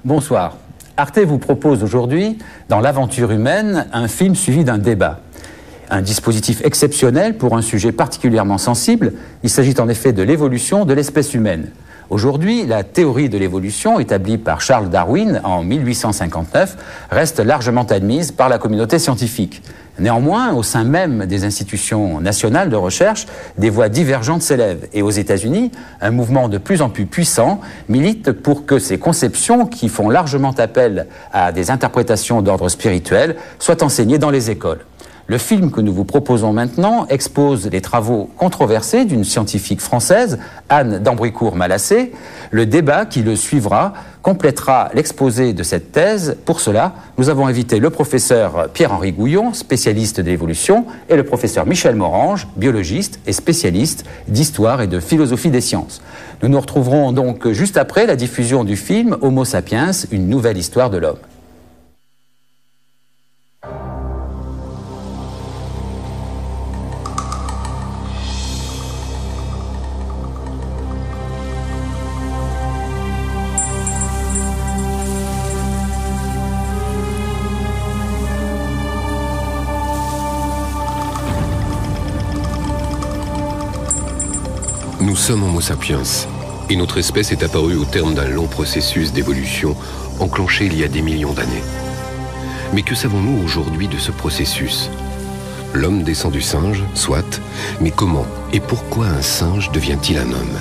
Bonsoir. Arte vous propose aujourd'hui, dans l'aventure humaine, un film suivi d'un débat. Un dispositif exceptionnel pour un sujet particulièrement sensible. Il s'agit en effet de l'évolution de l'espèce humaine. Aujourd'hui, la théorie de l'évolution, établie par Charles Darwin en 1859, reste largement admise par la communauté scientifique. Néanmoins, au sein même des institutions nationales de recherche, des voix divergentes s'élèvent. Et aux États-Unis, un mouvement de plus en plus puissant milite pour que ces conceptions, qui font largement appel à des interprétations d'ordre spirituel, soient enseignées dans les écoles. Le film que nous vous proposons maintenant expose les travaux controversés d'une scientifique française, Anne d'Ambricourt-Malassé. Le débat qui le suivra complétera l'exposé de cette thèse. Pour cela, nous avons invité le professeur Pierre-Henri Gouillon, spécialiste de l'évolution, et le professeur Michel Morange, biologiste et spécialiste d'histoire et de philosophie des sciences. Nous nous retrouverons donc juste après la diffusion du film Homo sapiens, une nouvelle histoire de l'homme. Nous sommes Homo sapiens, et notre espèce est apparue au terme d'un long processus d'évolution enclenché il y a des millions d'années. Mais que savons-nous aujourd'hui de ce processus? L'homme descend du singe, soit, mais comment et pourquoi un singe devient-il un homme?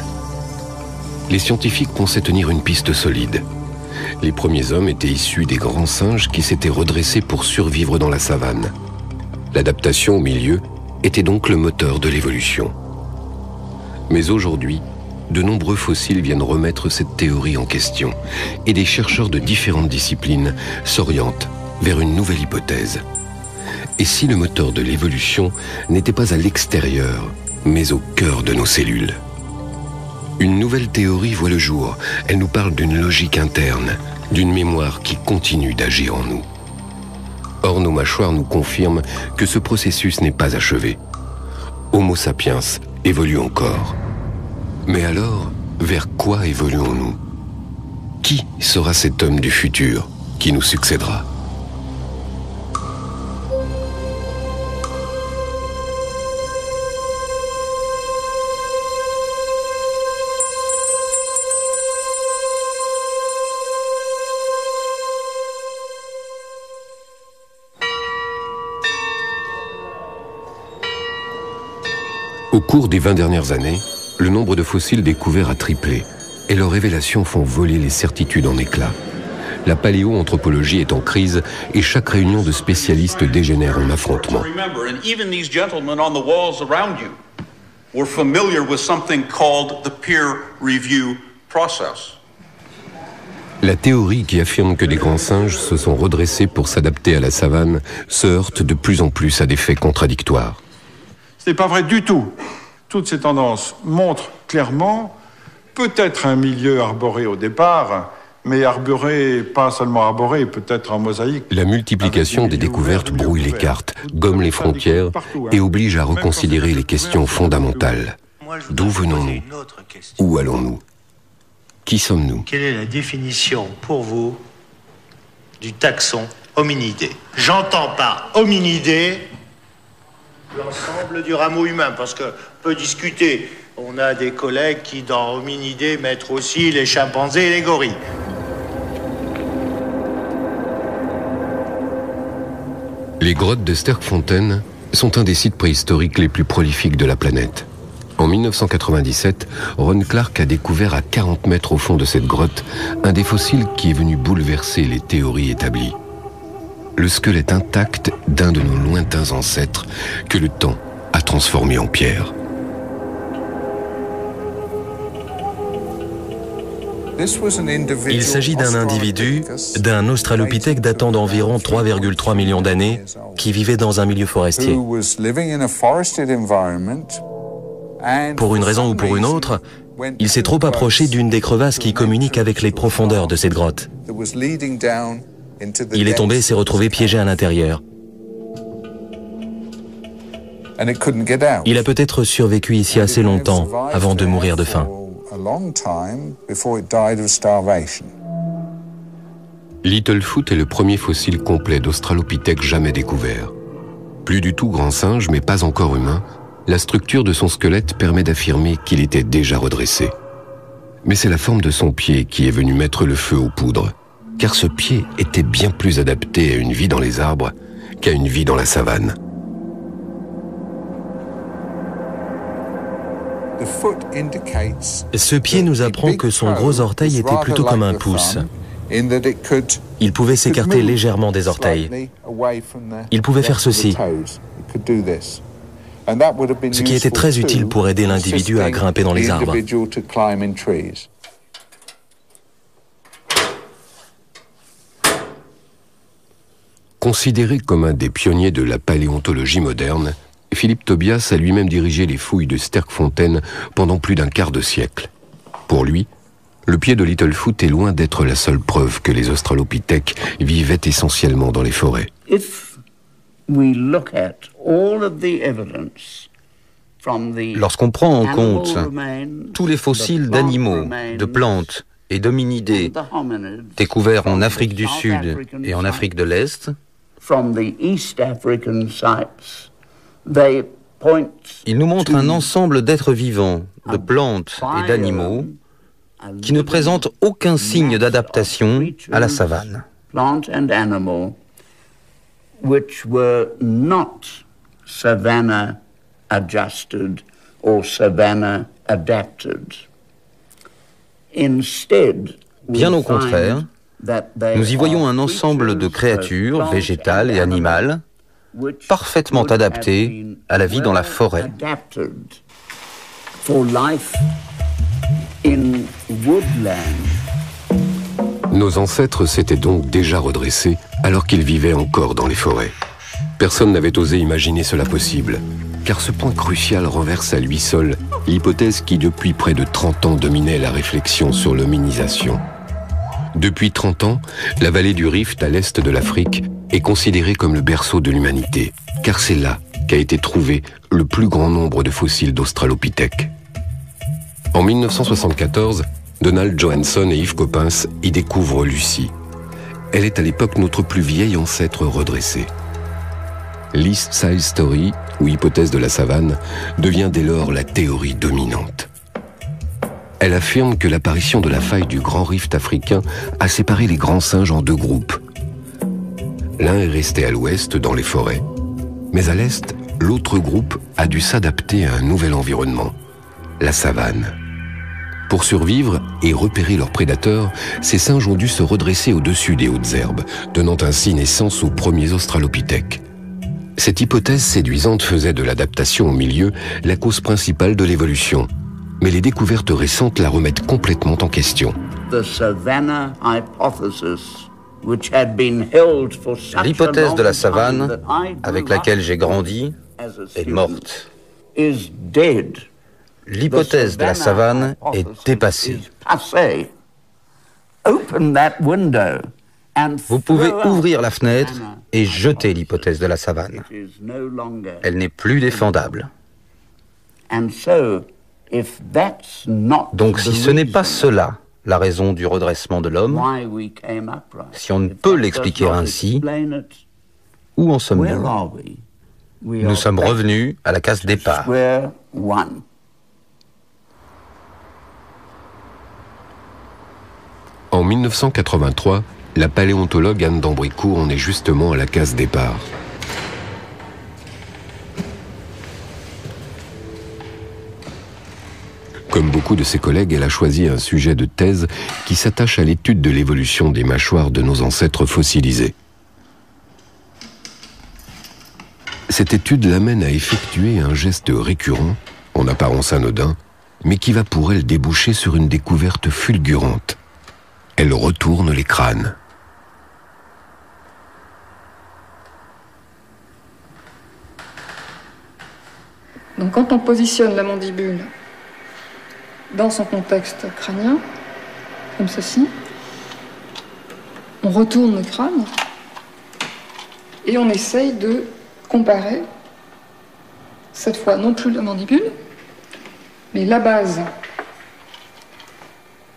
Les scientifiques pensaient tenir une piste solide. Les premiers hommes étaient issus des grands singes qui s'étaient redressés pour survivre dans la savane. L'adaptation au milieu était donc le moteur de l'évolution. Mais aujourd'hui, de nombreux fossiles viennent remettre cette théorie en question et des chercheurs de différentes disciplines s'orientent vers une nouvelle hypothèse. Et si le moteur de l'évolution n'était pas à l'extérieur, mais au cœur de nos cellules? Une nouvelle théorie voit le jour. Elle nous parle d'une logique interne, d'une mémoire qui continue d'agir en nous. Or, nos mâchoires nous confirment que ce processus n'est pas achevé. Homo sapiens évolue encore. Mais alors, vers quoi évoluons-nous? Qui sera cet homme du futur qui nous succédera? Au cours des 20 dernières années, le nombre de fossiles découverts a triplé et leurs révélations font voler les certitudes en éclats. La paléoanthropologie est en crise et chaque réunion de spécialistes dégénère en affrontement. La théorie qui affirme que des grands singes se sont redressés pour s'adapter à la savane se heurte de plus en plus à des faits contradictoires. Ce n'est pas vrai du tout. Toutes ces tendances montrent clairement peut-être un milieu arboré au départ, mais arboré, pas seulement arboré, peut-être en mosaïque. La multiplication des découvertes brouille les cartes, gomme les frontières et oblige à reconsidérer les questions fondamentales. D'où venons-nous? Où allons-nous? Qui sommes-nous? Quelle est la définition pour vous du taxon hominidé? J'entends par hominidé l'ensemble du rameau humain, parce qu'on peut discuter. On a des collègues qui, dans hominidés, mettent aussi les chimpanzés et les gorilles. Les grottes de Sterkfontein sont un des sites préhistoriques les plus prolifiques de la planète. En 1997, Ron Clark a découvert à 40 mètres au fond de cette grotte un des fossiles qui est venu bouleverser les théories établies. Le squelette intact d'un de nos lointains ancêtres que le temps a transformé en pierre. Il s'agit d'un individu, d'un australopithèque datant d'environ 3,3 millions d'années, qui vivait dans un milieu forestier. Pour une raison ou pour une autre, il s'est trop approché d'une des crevasses qui communiquent avec les profondeurs de cette grotte. Il est tombé et s'est retrouvé piégé à l'intérieur. Il a peut-être survécu ici assez longtemps avant de mourir de faim. Littlefoot est le premier fossile complet d'Australopithèque jamais découvert. Plus du tout grand singe, mais pas encore humain, la structure de son squelette permet d'affirmer qu'il était déjà redressé. Mais c'est la forme de son pied qui est venue mettre le feu aux poudres, car ce pied était bien plus adapté à une vie dans les arbres qu'à une vie dans la savane. Ce pied nous apprend que son gros orteil était plutôt comme un pouce. Il pouvait s'écarter légèrement des orteils. Il pouvait faire ceci, ce qui était très utile pour aider l'individu à grimper dans les arbres. Considéré comme un des pionniers de la paléontologie moderne, Philippe Tobias a lui-même dirigé les fouilles de Sterkfontein pendant plus d'un quart de siècle. Pour lui, le pied de Littlefoot est loin d'être la seule preuve que les Australopithèques vivaient essentiellement dans les forêts. Lorsqu'on prend en compte tous les fossiles d'animaux, de plantes et d'hominidés découverts en Afrique du Sud et en Afrique de l'Est, il nous montre un ensemble d'êtres vivants, de plantes et d'animaux qui ne présentent aucun signe d'adaptation à la savane. Bien au contraire, nous y voyons un ensemble de créatures végétales et animales parfaitement adaptées à la vie dans la forêt. Nos ancêtres s'étaient donc déjà redressés alors qu'ils vivaient encore dans les forêts. Personne n'avait osé imaginer cela possible, car ce point crucial renverse à lui seul l'hypothèse qui depuis près de 30 ans dominait la réflexion sur l'hominisation. Depuis 30 ans, la vallée du Rift à l'est de l'Afrique est considérée comme le berceau de l'humanité, car c'est là qu'a été trouvé le plus grand nombre de fossiles d'Australopithèques. En 1974, Donald Johansson et Yves Coppens y découvrent Lucie. Elle est à l'époque notre plus vieil ancêtre redressé. L'East Side Story, ou hypothèse de la savane, devient dès lors la théorie dominante. Elle affirme que l'apparition de la faille du Grand Rift africain a séparé les grands singes en deux groupes. L'un est resté à l'ouest, dans les forêts, mais à l'est, l'autre groupe a dû s'adapter à un nouvel environnement, la savane. Pour survivre et repérer leurs prédateurs, ces singes ont dû se redresser au-dessus des hautes herbes, donnant ainsi naissance aux premiers Australopithèques. Cette hypothèse séduisante faisait de l'adaptation au milieu la cause principale de l'évolution. Mais les découvertes récentes la remettent complètement en question. L'hypothèse de la savane, avec laquelle j'ai grandi, est morte. L'hypothèse de la savane est dépassée. Vous pouvez ouvrir la fenêtre et jeter l'hypothèse de la savane. Elle n'est plus défendable. Donc si ce n'est pas cela la raison du redressement de l'homme, si on ne peut l'expliquer ainsi, où en sommes-nous? Nous sommes revenus à la case départ. En 1983, la paléontologue Anne d'Ambricourt en est justement à la case départ. Comme beaucoup de ses collègues, elle a choisi un sujet de thèse qui s'attache à l'étude de l'évolution des mâchoires de nos ancêtres fossilisés. Cette étude l'amène à effectuer un geste récurrent, en apparence anodin, mais qui va pour elle déboucher sur une découverte fulgurante. Elle retourne les crânes. Donc quand on positionne la mandibule dans son contexte crânien, comme ceci, on retourne le crâne et on essaye de comparer, cette fois non plus la mandibule, mais la base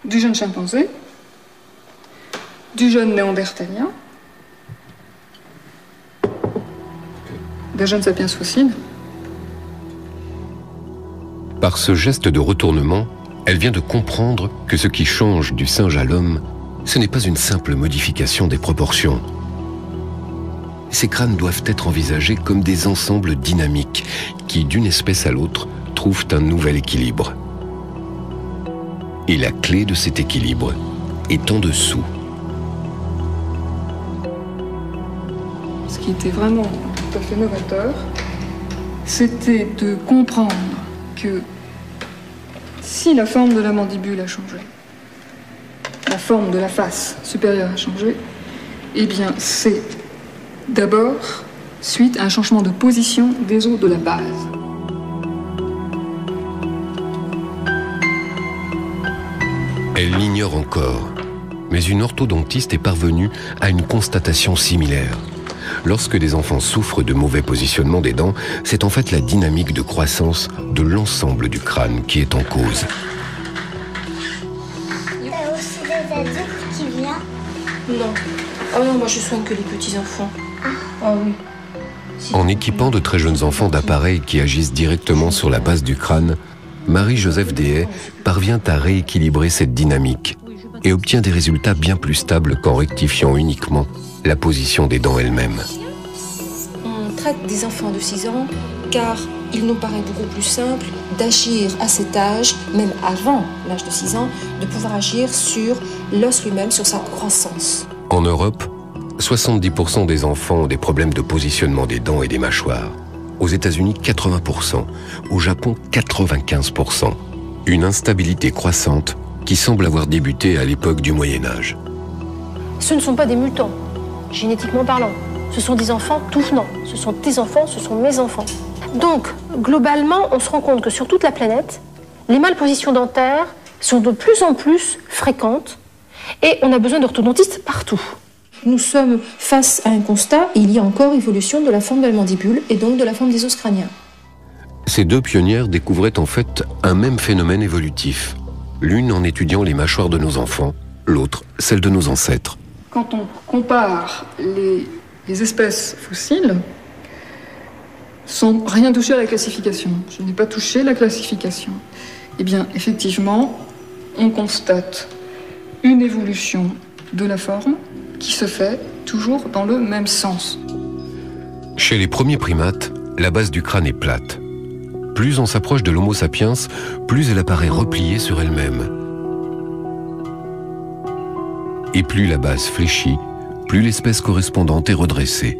du jeune chimpanzé du jeune néandertalien, des jeunes sapiens fossiles. Par ce geste de retournement, elle vient de comprendre que ce qui change du singe à l'homme, ce n'est pas une simple modification des proportions. Ces crânes doivent être envisagés comme des ensembles dynamiques qui, d'une espèce à l'autre, trouvent un nouvel équilibre. Et la clé de cet équilibre est en dessous. Ce qui était vraiment tout à fait novateur, c'était de comprendre que si la forme de la mandibule a changé, la forme de la face supérieure a changé, eh bien c'est d'abord suite à un changement de position des os de la base. Elle l'ignore encore, mais une orthodontiste est parvenue à une constatation similaire. Lorsque des enfants souffrent de mauvais positionnement des dents, c'est en fait la dynamique de croissance de l'ensemble du crâne qui est en cause. Il y a aussi des adultes qui viennent? Non. Ah non, moi je soigne que les petits-enfants. Ah oui. En équipant de très jeunes enfants d'appareils qui agissent directement sur la base du crâne, Marie-Joseph Dehaye parvient à rééquilibrer cette dynamique et obtient des résultats bien plus stables qu'en rectifiant uniquement la position des dents elles-mêmes. On traite des enfants de 6 ans car il nous paraît beaucoup plus simple d'agir à cet âge, même avant l'âge de 6 ans, de pouvoir agir sur l'os lui-même, sur sa croissance. En Europe, 70% des enfants ont des problèmes de positionnement des dents et des mâchoires. Aux États-Unis, 80%. Au Japon, 95%. Une instabilité croissante qui semble avoir débuté à l'époque du Moyen-Âge. Ce ne sont pas des mutants, génétiquement parlant. Ce sont des enfants tout venant. Ce sont tes enfants, ce sont mes enfants. Donc, globalement, on se rend compte que sur toute la planète, les malpositions dentaires sont de plus en plus fréquentes et on a besoin d'orthodontistes partout. Nous sommes face à un constat, il y a encore évolution de la forme de la mandibule et donc de la forme des os crâniens. Ces deux pionnières découvraient en fait un même phénomène évolutif. L'une en étudiant les mâchoires de nos enfants, l'autre celle de nos ancêtres. Quand on compare les espèces fossiles, sans rien toucher à la classification, je n'ai pas touché la classification, eh bien effectivement, on constate une évolution de la forme qui se fait toujours dans le même sens. Chez les premiers primates, la base du crâne est plate. Plus on s'approche de l'Homo sapiens, plus elle apparaît repliée sur elle-même. Et plus la base fléchit, plus l'espèce correspondante est redressée.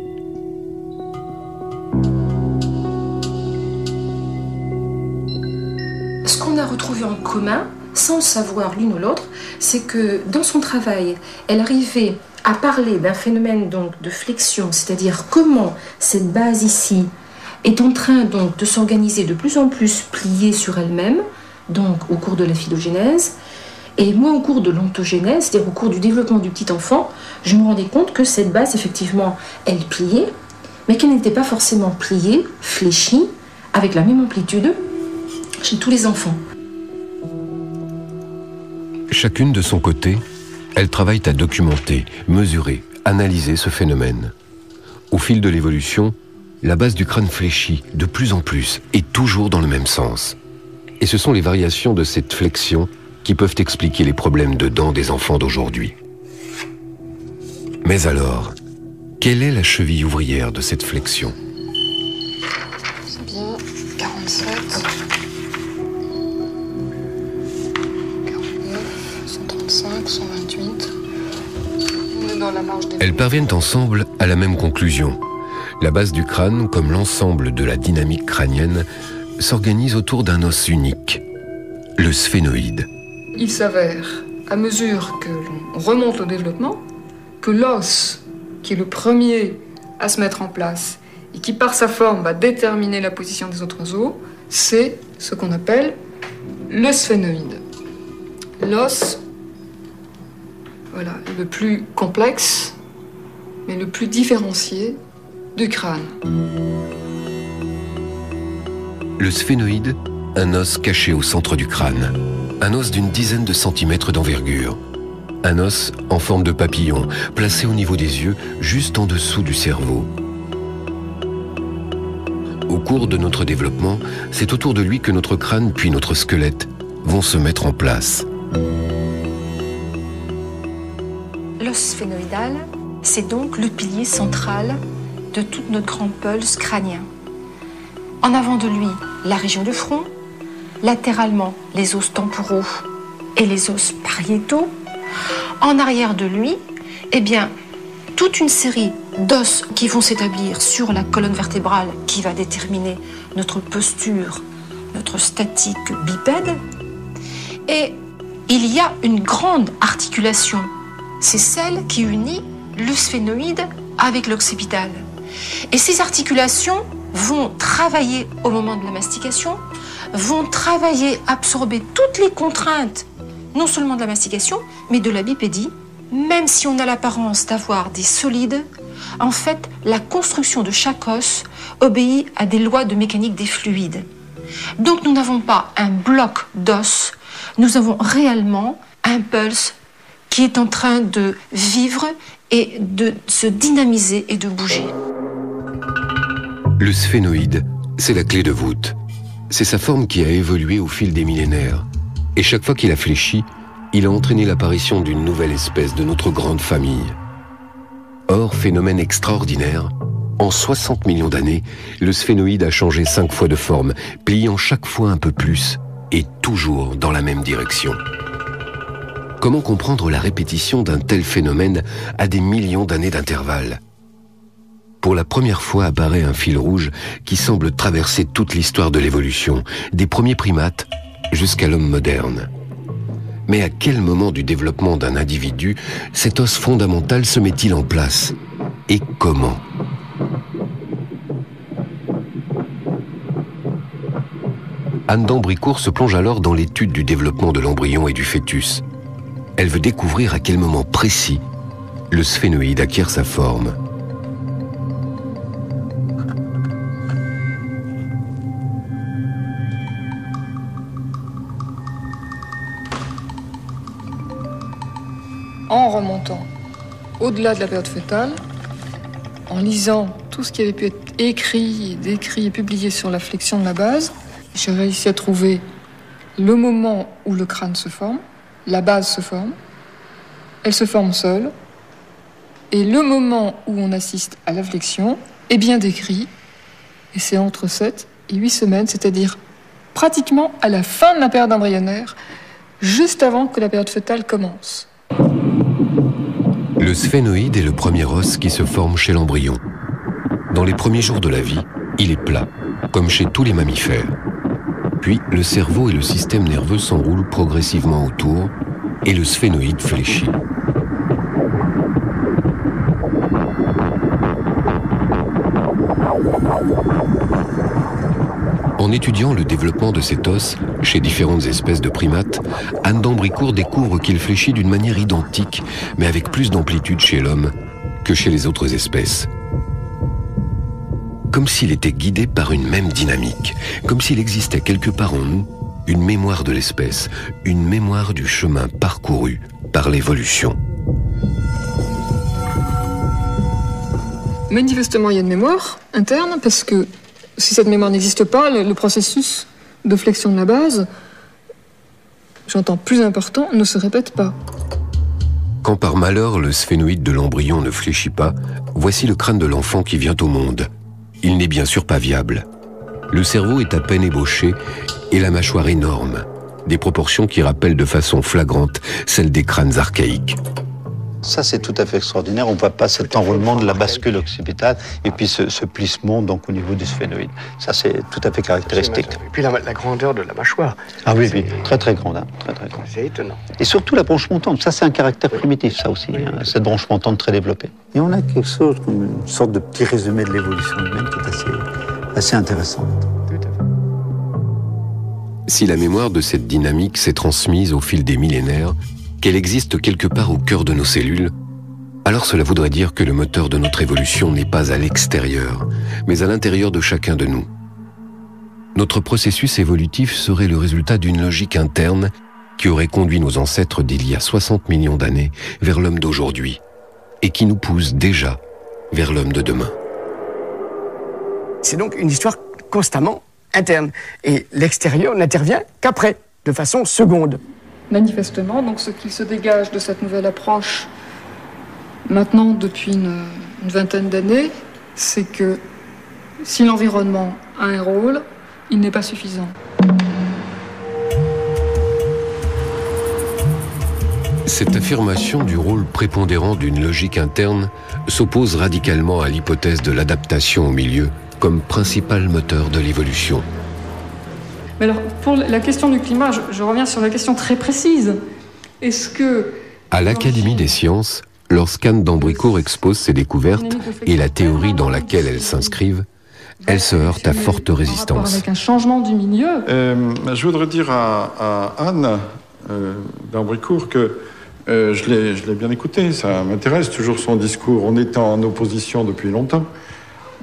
Ce qu'on a retrouvé en commun, sans le savoir l'une ou l'autre, c'est que dans son travail, elle arrivait à parler d'un phénomène donc de flexion, c'est-à-dire comment cette base ici est en train donc de s'organiser de plus en plus pliée sur elle-même, donc au cours de la phylogénèse, et moi au cours de l'ontogénèse, c'est-à-dire au cours du développement du petit enfant, je me rendais compte que cette base, effectivement, elle pliait, mais qu'elle n'était pas forcément pliée, fléchie, avec la même amplitude chez tous les enfants. Chacune de son côté, elles travaillent à documenter, mesurer, analyser ce phénomène. Au fil de l'évolution, la base du crâne fléchit de plus en plus et toujours dans le même sens. Et ce sont les variations de cette flexion qui peuvent expliquer les problèmes de dents des enfants d'aujourd'hui. Mais alors, quelle est la cheville ouvrière de cette flexion? C'est bien 47, 49, 135, 128. On est dans la marge des... Elles parviennent ensemble à la même conclusion. La base du crâne, comme l'ensemble de la dynamique crânienne, s'organise autour d'un os unique, le sphénoïde. Il s'avère, à mesure que l'on remonte au développement, que l'os, qui est le premier à se mettre en place et qui par sa forme va déterminer la position des autres os, c'est ce qu'on appelle le sphénoïde. L'os, voilà, le plus complexe, mais le plus différencié du crâne. Le sphénoïde, un os caché au centre du crâne. Un os d'une dizaine de centimètres d'envergure. Un os en forme de papillon, placé au niveau des yeux, juste en dessous du cerveau. Au cours de notre développement, c'est autour de lui que notre crâne puis notre squelette vont se mettre en place. L'os sphénoïdal, c'est donc le pilier central de tout notre grand pulse crânien. En avant de lui, la région du front, latéralement, les os temporaux et les os pariétaux. En arrière de lui, eh bien, toute une série d'os qui vont s'établir sur la colonne vertébrale qui va déterminer notre posture, notre statique bipède. Et il y a une grande articulation. C'est celle qui unit le sphénoïde avec l'occipital. Et ces articulations vont travailler au moment de la mastication, vont travailler, absorber toutes les contraintes, non seulement de la mastication, mais de la bipédie. Même si on a l'apparence d'avoir des solides, en fait, la construction de chaque os obéit à des lois de mécanique des fluides. Donc nous n'avons pas un bloc d'os, nous avons réellement un pulse qui est en train de vivre et de se dynamiser et de bouger. Le sphénoïde, c'est la clé de voûte. C'est sa forme qui a évolué au fil des millénaires. Et chaque fois qu'il a fléchi, il a entraîné l'apparition d'une nouvelle espèce de notre grande famille. Or, phénomène extraordinaire, en 60 millions d'années, le sphénoïde a changé 5 fois de forme, pliant chaque fois un peu plus, et toujours dans la même direction. Comment comprendre la répétition d'un tel phénomène à des millions d'années d'intervalle? Pour la première fois apparaît un fil rouge qui semble traverser toute l'histoire de l'évolution, des premiers primates jusqu'à l'homme moderne. Mais à quel moment du développement d'un individu cet os fondamental se met-il en place? Et comment? Anne d'Ambricourt se plonge alors dans l'étude du développement de l'embryon et du fœtus. Elle veut découvrir à quel moment précis le sphénoïde acquiert sa forme. En remontant au-delà de la période fœtale, en lisant tout ce qui avait pu être écrit, décrit et publié sur la flexion de la base, j'ai réussi à trouver le moment où le crâne se forme, la base se forme, elle se forme seule, et le moment où on assiste à la flexion est bien décrit, et c'est entre 7 et 8 semaines, c'est-à-dire pratiquement à la fin de la période embryonnaire, juste avant que la période fœtale commence. Le sphénoïde est le premier os qui se forme chez l'embryon. Dans les premiers jours de la vie, il est plat, comme chez tous les mammifères. Puis, le cerveau et le système nerveux s'enroulent progressivement autour et le sphénoïde fléchit. En étudiant le développement de cet os chez différentes espèces de primates, Anne d'Ambricourt découvre qu'il fléchit d'une manière identique, mais avec plus d'amplitude chez l'homme que chez les autres espèces. Comme s'il était guidé par une même dynamique, comme s'il existait quelque part en nous une mémoire de l'espèce, une mémoire du chemin parcouru par l'évolution. Manifestement, il y a une mémoire interne, parce que si cette mémoire n'existe pas, le processus de flexion de la base, j'entends plus important, ne se répète pas. Quand par malheur le sphénoïde de l'embryon ne fléchit pas, voici le crâne de l'enfant qui vient au monde. Il n'est bien sûr pas viable. Le cerveau est à peine ébauché et la mâchoire énorme, des proportions qui rappellent de façon flagrante celles des crânes archaïques. Ça, c'est tout à fait extraordinaire. On ne voit pas cet enroulement de la bascule occipitale et puis ce plissement donc, au niveau du sphénoïde. Ça, c'est tout à fait caractéristique. Et puis la grandeur de la mâchoire. Ah oui, oui, très très grande. Hein, très, très grande. C'est étonnant. Et surtout la branche montante. Ça, c'est un caractère primitif, ça aussi, oui, hein, cette branche montante très développée. Et on a quelque chose comme une sorte de petit résumé de l'évolution humaine qui est assez intéressante. Si la mémoire de cette dynamique s'est transmise au fil des millénaires, qu'elle existe quelque part au cœur de nos cellules, alors cela voudrait dire que le moteur de notre évolution n'est pas à l'extérieur, mais à l'intérieur de chacun de nous. Notre processus évolutif serait le résultat d'une logique interne qui aurait conduit nos ancêtres d'il y a 60 millions d'années vers l'homme d'aujourd'hui et qui nous pousse déjà vers l'homme de demain. C'est donc une histoire constamment interne et l'extérieur n'intervient qu'après, de façon seconde. Manifestement, donc ce qui se dégage de cette nouvelle approche, maintenant depuis une vingtaine d'années, c'est que si l'environnement a un rôle, il n'est pas suffisant. Cette affirmation du rôle prépondérant d'une logique interne s'oppose radicalement à l'hypothèse de l'adaptation au milieu comme principal moteur de l'évolution. Mais alors, pour la question du climat, je reviens sur la question très précise. Est-ce que... À l'Académie des sciences, lorsqu'Anne d'Ambricourt expose ses découvertes et la théorie dans laquelle elles s'inscrivent, elle se heurte à forte résistance. Avec un changement du milieu. Je voudrais dire à Anne d'Ambricourt que je l'ai bien écouté, ça m'intéresse toujours son discours. On est en opposition depuis longtemps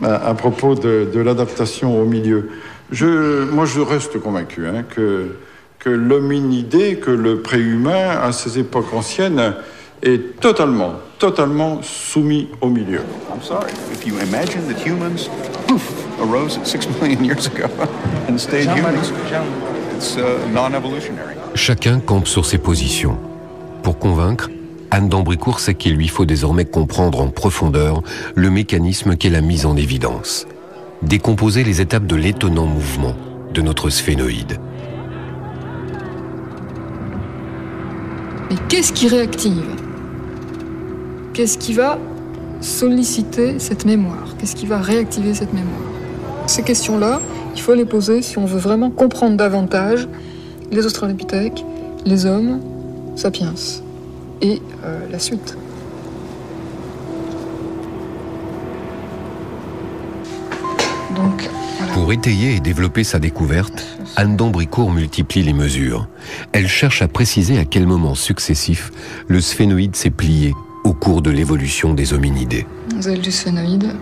à propos de l'adaptation au milieu. Moi, je reste convaincu que l'hominidé, que le préhumain, à ces époques anciennes, est totalement soumis au milieu. I'm sorry, if you imagine that humans arose 6 million years ago and stayed humans, it's non-evolutionary. Chacun campe sur ses positions. Pour convaincre, Anne d'Ambricourt sait qu'il lui faut désormais comprendre en profondeur le mécanisme qu'elle a mis en évidence. Décomposer les étapes de l'étonnant mouvement de notre sphénoïde. Mais qu'est-ce qui réactive? Qu'est-ce qui va solliciter cette mémoire? Qu'est-ce qui va réactiver cette mémoire? Ces questions-là, il faut les poser si on veut vraiment comprendre davantage les australopithèques, les hommes, sapiens et la suite. Donc, voilà. Pour étayer et développer sa découverte, Anne d'Ambricourt multiplie les mesures. Elle cherche à préciser à quel moment successif le sphénoïde s'est plié au cours de l'évolution des hominidés. Les ailes du sphénoïde,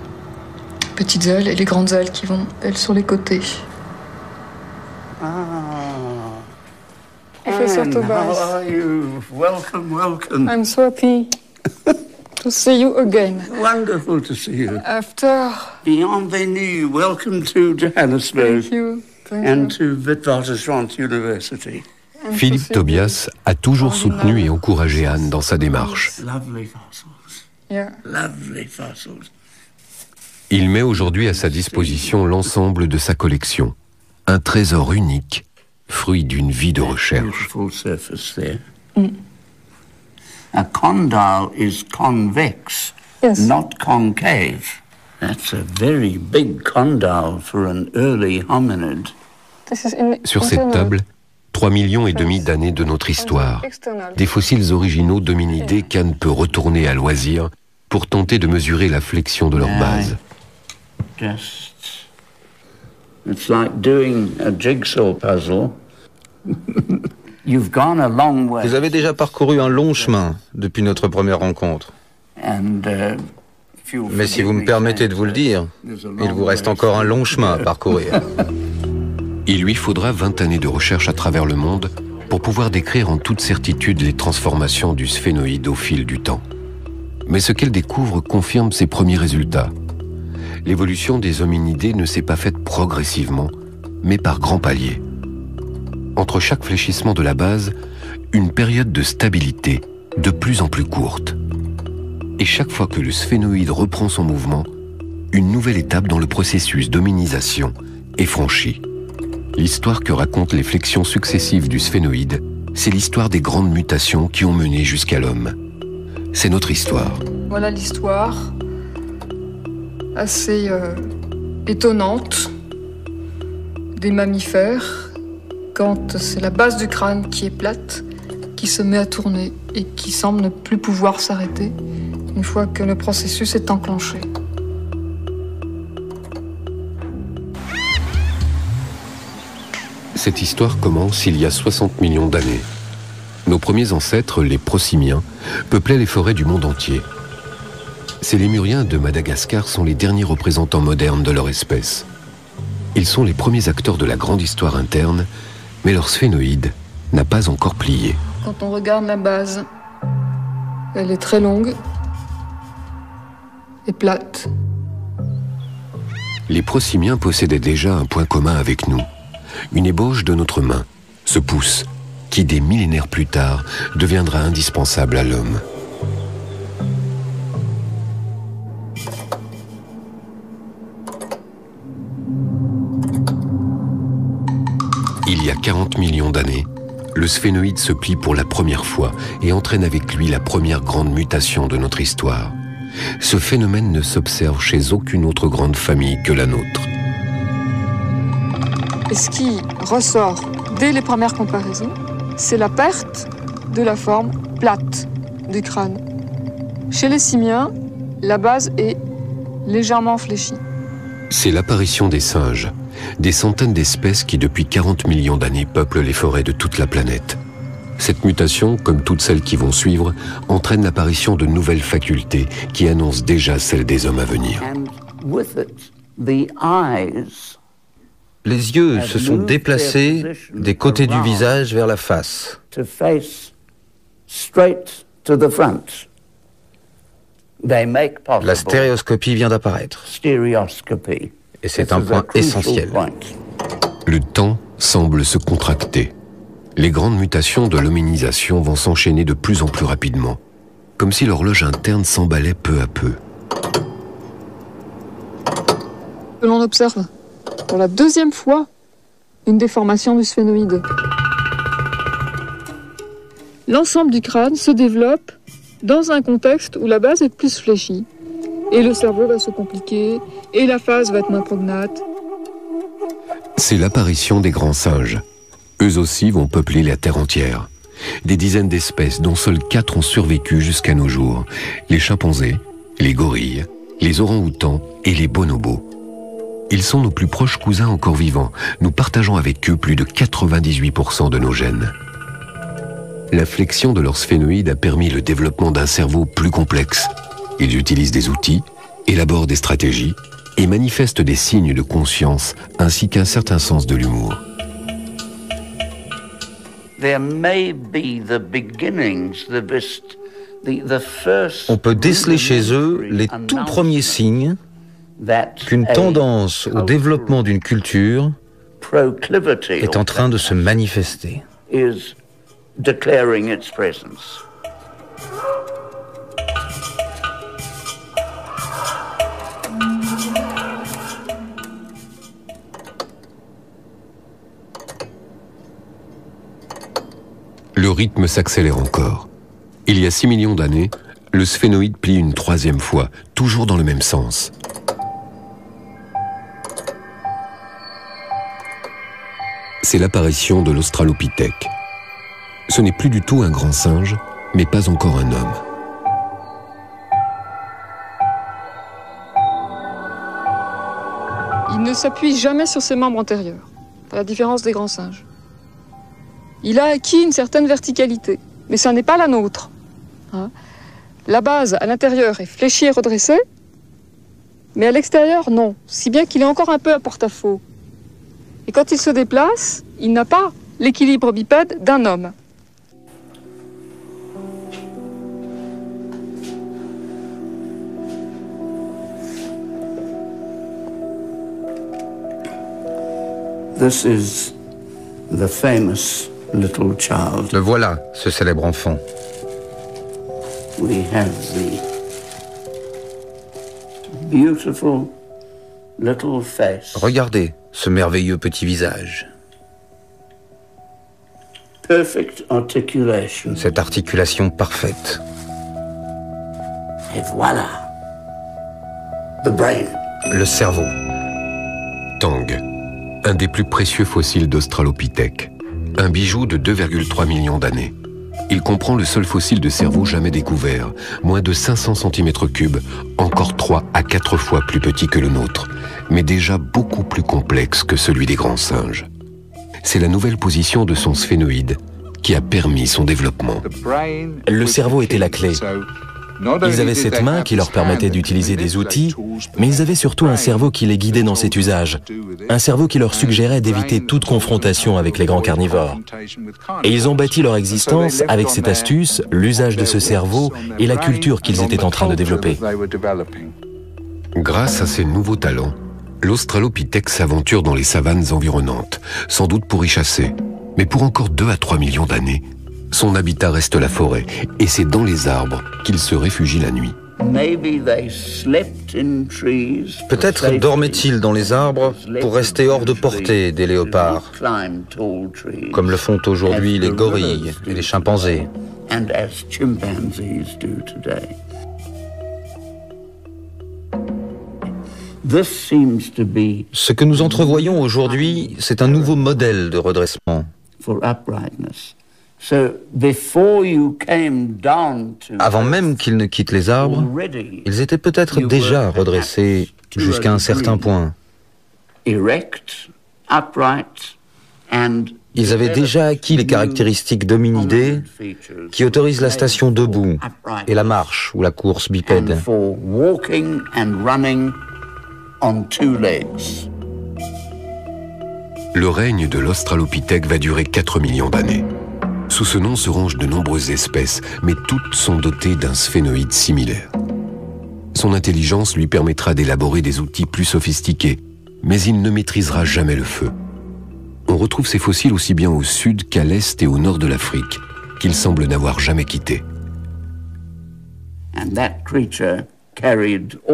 petites ailes et les grandes ailes qui vont, elles, sur les côtés. Professor Tobias. How are you? Welcome. I'm so happy to see you again. Wonderful to see you. After... Bienvenue. Welcome to Johannesburg. Thank you. And to Witwatersrand University. Philippe Tobias a toujours soutenu et encouragé Anne dans sa démarche. Lovely fossils. Yeah. Lovely fossils. Il met aujourd'hui à sa disposition l'ensemble de sa collection. Un trésor unique, fruit d'une vie de recherche. A condyle is convex, not concave. That's a very big condyle for an early hominid. Sur cette table, 3,5 millions d'années de notre histoire. Des fossiles originaux d'hominidés qu'Anne peut retourner à loisir pour tenter de mesurer la flexion de leur base. It's like doing a jigsaw puzzle. You've gone a long way. Vous avez déjà parcouru un long chemin depuis notre première rencontre. Mais si vous me permettez de vous le dire, il vous reste encore un long chemin à parcourir. Il lui faudra 20 années de recherche à travers le monde pour pouvoir décrire en toute certitude les transformations du sphénoïde au fil du temps. Mais ce qu'elle découvre confirme ses premiers résultats. L'évolution des hominidés ne s'est pas faite progressivement, mais par grands paliers. Entre chaque fléchissement de la base, une période de stabilité de plus en plus courte. Et chaque fois que le sphénoïde reprend son mouvement, une nouvelle étape dans le processus d'hominisation est franchie. L'histoire que racontent les flexions successives du sphénoïde, c'est l'histoire des grandes mutations qui ont mené jusqu'à l'homme. C'est notre histoire. Voilà l'histoire assez étonnante des mammifères quand c'est la base du crâne qui est plate, qui se met à tourner et qui semble ne plus pouvoir s'arrêter une fois que le processus est enclenché. Cette histoire commence il y a 60 millions d'années. Nos premiers ancêtres, les prosimiens, peuplaient les forêts du monde entier. Ces lémuriens de Madagascar sont les derniers représentants modernes de leur espèce. Ils sont les premiers acteurs de la grande histoire interne, mais leur sphénoïde n'a pas encore plié. Quand on regarde la base, elle est très longue et plate. Les prosimiens possédaient déjà un point commun avec nous, une ébauche de notre main, ce pouce, qui des millénaires plus tard deviendra indispensable à l'homme. Il y a 40 millions d'années, le sphénoïde se plie pour la première fois et entraîne avec lui la première grande mutation de notre histoire. Ce phénomène ne s'observe chez aucune autre grande famille que la nôtre. Et ce qui ressort dès les premières comparaisons, c'est la perte de la forme plate du crâne. Chez les simiens, la base est légèrement fléchie. C'est l'apparition des singes, des centaines d'espèces qui depuis 40 millions d'années peuplent les forêts de toute la planète. Cette mutation, comme toutes celles qui vont suivre, entraîne l'apparition de nouvelles facultés qui annoncent déjà celles des hommes à venir. Les yeux se sont déplacés des côtés du visage vers la face. La stéréoscopie vient d'apparaître. Et c'est un point essentiel. Le temps semble se contracter. Les grandes mutations de l'hominisation vont s'enchaîner de plus en plus rapidement, comme si l'horloge interne s'emballait peu à peu. L'on observe pour la deuxième fois une déformation du sphénoïde. L'ensemble du crâne se développe dans un contexte où la base est plus fléchie. Et le cerveau va se compliquer, et la face va être moins prognate. C'est l'apparition des grands singes. Eux aussi vont peupler la Terre entière. Des dizaines d'espèces, dont seules 4 ont survécu jusqu'à nos jours. Les chimpanzés, les gorilles, les orang-outans et les bonobos. Ils sont nos plus proches cousins encore vivants. Nous partageons avec eux plus de 98% de nos gènes. La flexion de leur sphénoïde a permis le développement d'un cerveau plus complexe. Ils utilisent des outils, élaborent des stratégies et manifestent des signes de conscience ainsi qu'un certain sens de l'humour. On peut déceler chez eux les tout premiers signes qu'une tendance au développement d'une culture est en train de se manifester. Le rythme s'accélère encore. Il y a 6 millions d'années, le sphénoïde plie une 3e fois, toujours dans le même sens. C'est l'apparition de l'Australopithèque. Ce n'est plus du tout un grand singe, mais pas encore un homme. Il ne s'appuie jamais sur ses membres antérieurs, à la différence des grands singes. Il a acquis une certaine verticalité, mais ça n'est pas la nôtre. La base à l'intérieur est fléchie et redressée, mais à l'extérieur, non. Si bien qu'il est encore un peu à porte-à-faux. Et quand il se déplace, il n'a pas l'équilibre bipède d'un homme. This is the famous little child. Le voilà, ce célèbre enfant. We have the beautiful little face. Regardez ce merveilleux petit visage. Perfect articulation. Cette articulation parfaite. Et voilà. The brain. Le cerveau. Tang, un des plus précieux fossiles d'Australopithèque. Un bijou de 2,3 millions d'années. Il comprend le seul fossile de cerveau jamais découvert, moins de 500 cm3, encore 3 à 4 fois plus petit que le nôtre, mais déjà beaucoup plus complexe que celui des grands singes. C'est la nouvelle position de son sphénoïde qui a permis son développement. Le cerveau était la clé. Ils avaient cette main qui leur permettait d'utiliser des outils, mais ils avaient surtout un cerveau qui les guidait dans cet usage. Un cerveau qui leur suggérait d'éviter toute confrontation avec les grands carnivores. Et ils ont bâti leur existence avec cette astuce, l'usage de ce cerveau et la culture qu'ils étaient en train de développer. Grâce à ces nouveaux talents, l'Australopithèque s'aventure dans les savanes environnantes, sans doute pour y chasser. Mais pour encore 2 à 3 millions d'années, son habitat reste la forêt, et c'est dans les arbres qu'il se réfugie la nuit. Peut-être dormaient-ils dans les arbres pour rester hors de portée des léopards, comme le font aujourd'hui les gorilles et les chimpanzés. Ce que nous entrevoyons aujourd'hui, c'est un nouveau modèle de redressement. Avant même qu'ils ne quittent les arbres, ils étaient peut-être déjà redressés jusqu'à un certain point. Ils avaient déjà acquis les caractéristiques d'hominidés qui autorisent la station debout et la marche ou la course bipède. Le règne de l'Australopithèque va durer 4 millions d'années. Sous ce nom se rangent de nombreuses espèces, mais toutes sont dotées d'un sphénoïde similaire. Son intelligence lui permettra d'élaborer des outils plus sophistiqués, mais il ne maîtrisera jamais le feu. On retrouve ces fossiles aussi bien au sud qu'à l'est et au nord de l'Afrique, qu'il semble n'avoir jamais quitté.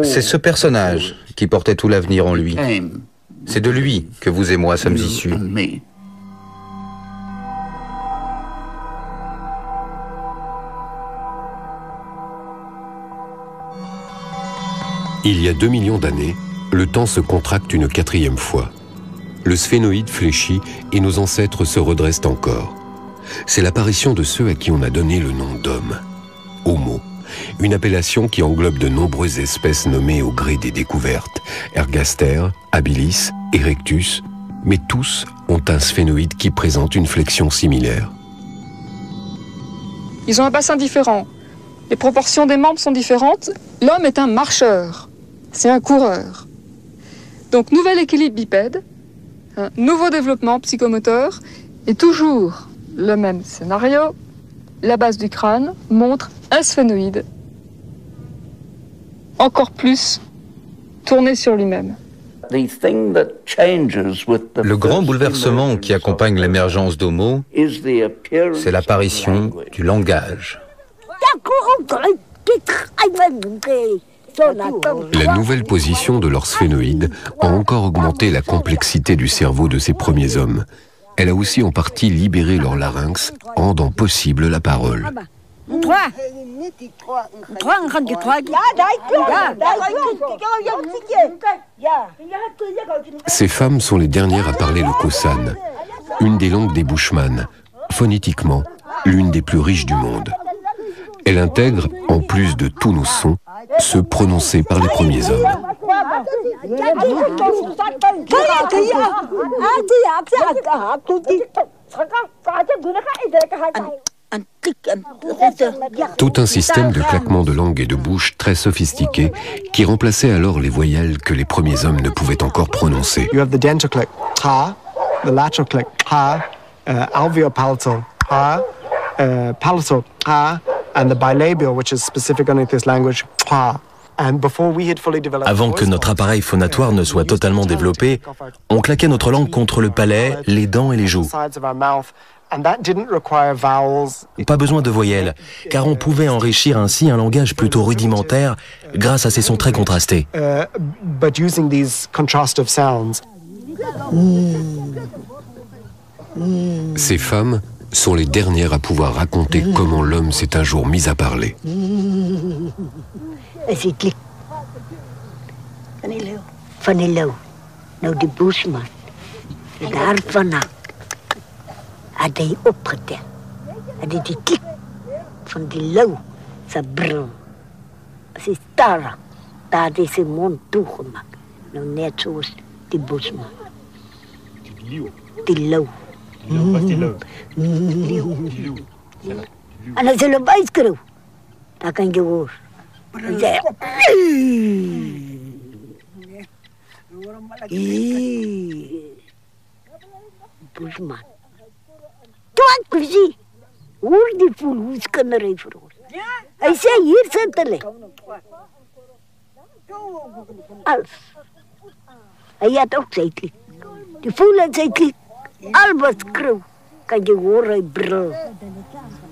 C'est ce personnage qui portait tout l'avenir en lui. C'est de lui que vous et moi sommes issus. Il y a 2 millions d'années, le temps se contracte une 4e fois. Le sphénoïde fléchit et nos ancêtres se redressent encore. C'est l'apparition de ceux à qui on a donné le nom d'homme, Homo, une appellation qui englobe de nombreuses espèces nommées au gré des découvertes, Ergaster, habilis, Erectus, mais tous ont un sphénoïde qui présente une flexion similaire. Ils ont un bassin différent. Les proportions des membres sont différentes. L'homme est un marcheur. C'est un coureur. Donc, nouvel équilibre bipède, un nouveau développement psychomoteur, et toujours le même scénario. La base du crâne montre un sphénoïde encore plus tourné sur lui-même. Le grand bouleversement qui accompagne l'émergence d'Homo, c'est l'apparition du langage. La nouvelle position de leur sphénoïde a encore augmenté la complexité du cerveau de ces premiers hommes. Elle a aussi en partie libéré leur larynx, rendant possible la parole. Ces femmes sont les dernières à parler le Khoisan, une des langues des Bushman, phonétiquement l'une des plus riches du monde. Elle intègre, en plus de tous nos sons, ceux prononcés par les premiers hommes. Tout un système de claquements de langue et de bouche très sophistiqué qui remplaçait alors les voyelles que les premiers hommes ne pouvaient encore prononcer. You have the dental click, ha, the lateral click, ha, alveopalatal, ha, palatal, ha, and the bilabial, which is specific only to this language, ha. Avant que notre appareil phonatoire ne soit totalement développé, on claquait notre langue contre le palais, les dents et les joues. Pas besoin de voyelles, car on pouvait enrichir ainsi un langage plutôt rudimentaire grâce à ces sons très contrastés. Ces femmes sont les dernières à pouvoir raconter comment l'homme s'est un jour mis à parler. Had hij opgetet. Had hij die klik van die lauw, zijn bril. Als hij staren, daar had hij zijn mond toegemaakt. Nou net zoals die Bushman. Die lauw. Wat is die lauw? Leeuw. En als hij erbij schreeuwt, dan kan je horen. Bushman. Tuan kuzi. Hoe die voel, hoe is kinderij voor ons. Hij zei, hier zitten we. Als. Hij had ook zijn klik. Die voel en zijn klik. Al wat schreeuw. Kan je horen, hij brul.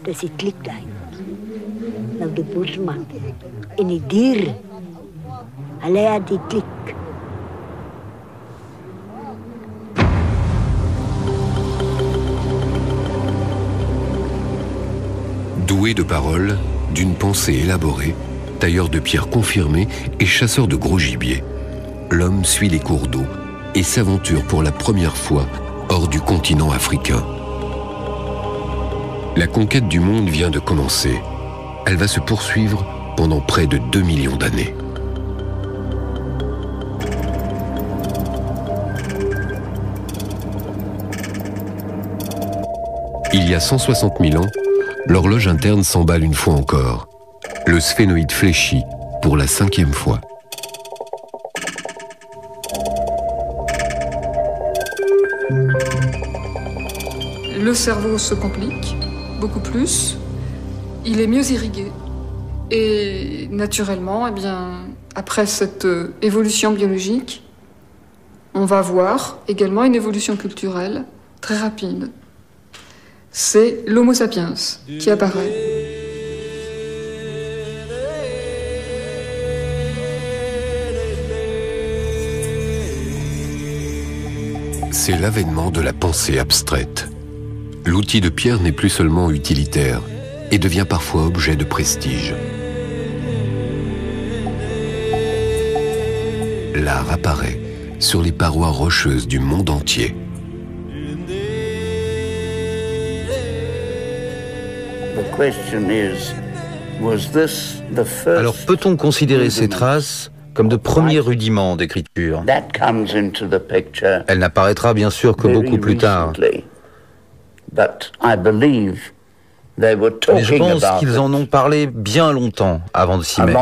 Dat is die klik daar. Nou, de Bushman. En die dieren. Hij had die klik. Doué de paroles, d'une pensée élaborée, tailleur de pierre confirmé et chasseur de gros gibier, l'homme suit les cours d'eau et s'aventure pour la première fois hors du continent africain. La conquête du monde vient de commencer. Elle va se poursuivre pendant près de 2 millions d'années. Il y a 160 000 ans, l'horloge interne s'emballe une fois encore. Le sphénoïde fléchit pour la 5e fois. Le cerveau se complique beaucoup plus, il est mieux irrigué. Et naturellement, eh bien, après cette évolution biologique, on va voir également une évolution culturelle très rapide. C'est l'Homo sapiens qui apparaît. C'est l'avènement de la pensée abstraite. L'outil de pierre n'est plus seulement utilitaire et devient parfois objet de prestige. L'art apparaît sur les parois rocheuses du monde entier. Alors peut-on considérer ces traces comme de premiers rudiments d'écriture? Elle n'apparaîtra bien sûr que beaucoup plus tard. Mais je pense qu'ils en ont parlé bien longtemps avant de s'y mettre.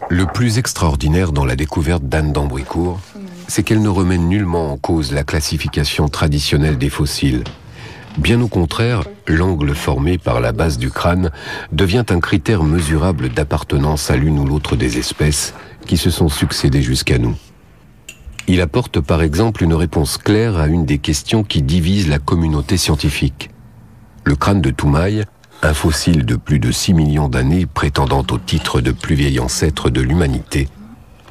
Le plus extraordinaire dans la découverte d'Anne d'Ambricourt, c'est qu'elle ne remet nullement en cause la classification traditionnelle des fossiles. Bien au contraire, l'angle formé par la base du crâne devient un critère mesurable d'appartenance à l'une ou l'autre des espèces qui se sont succédées jusqu'à nous. Il apporte par exemple une réponse claire à une des questions qui divisent la communauté scientifique. Le crâne de Toumaï, un fossile de plus de 6 millions d'années prétendant au titre de plus vieil ancêtre de l'humanité,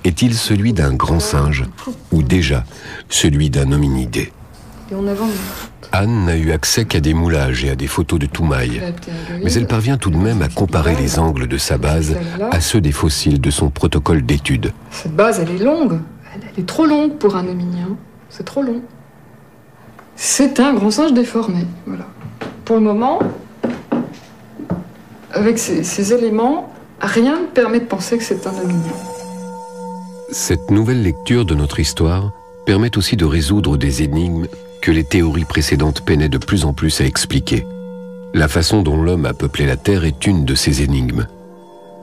est-il celui d'un grand singe ou déjà celui d'un hominidé? Anne n'a eu accès qu'à des moulages et à des photos de Toumaï, mais elle parvient tout de même à comparer les angles de sa base à ceux des fossiles de son protocole d'étude. Cette base, elle est longue. Elle est trop longue pour un hominien. C'est trop long. C'est un grand singe déformé. Voilà. Pour le moment, avec ces éléments, rien ne permet de penser que c'est un hominien. Cette nouvelle lecture de notre histoire permet aussi de résoudre des énigmes que les théories précédentes peinaient de plus en plus à expliquer. La façon dont l'homme a peuplé la Terre est une de ces énigmes.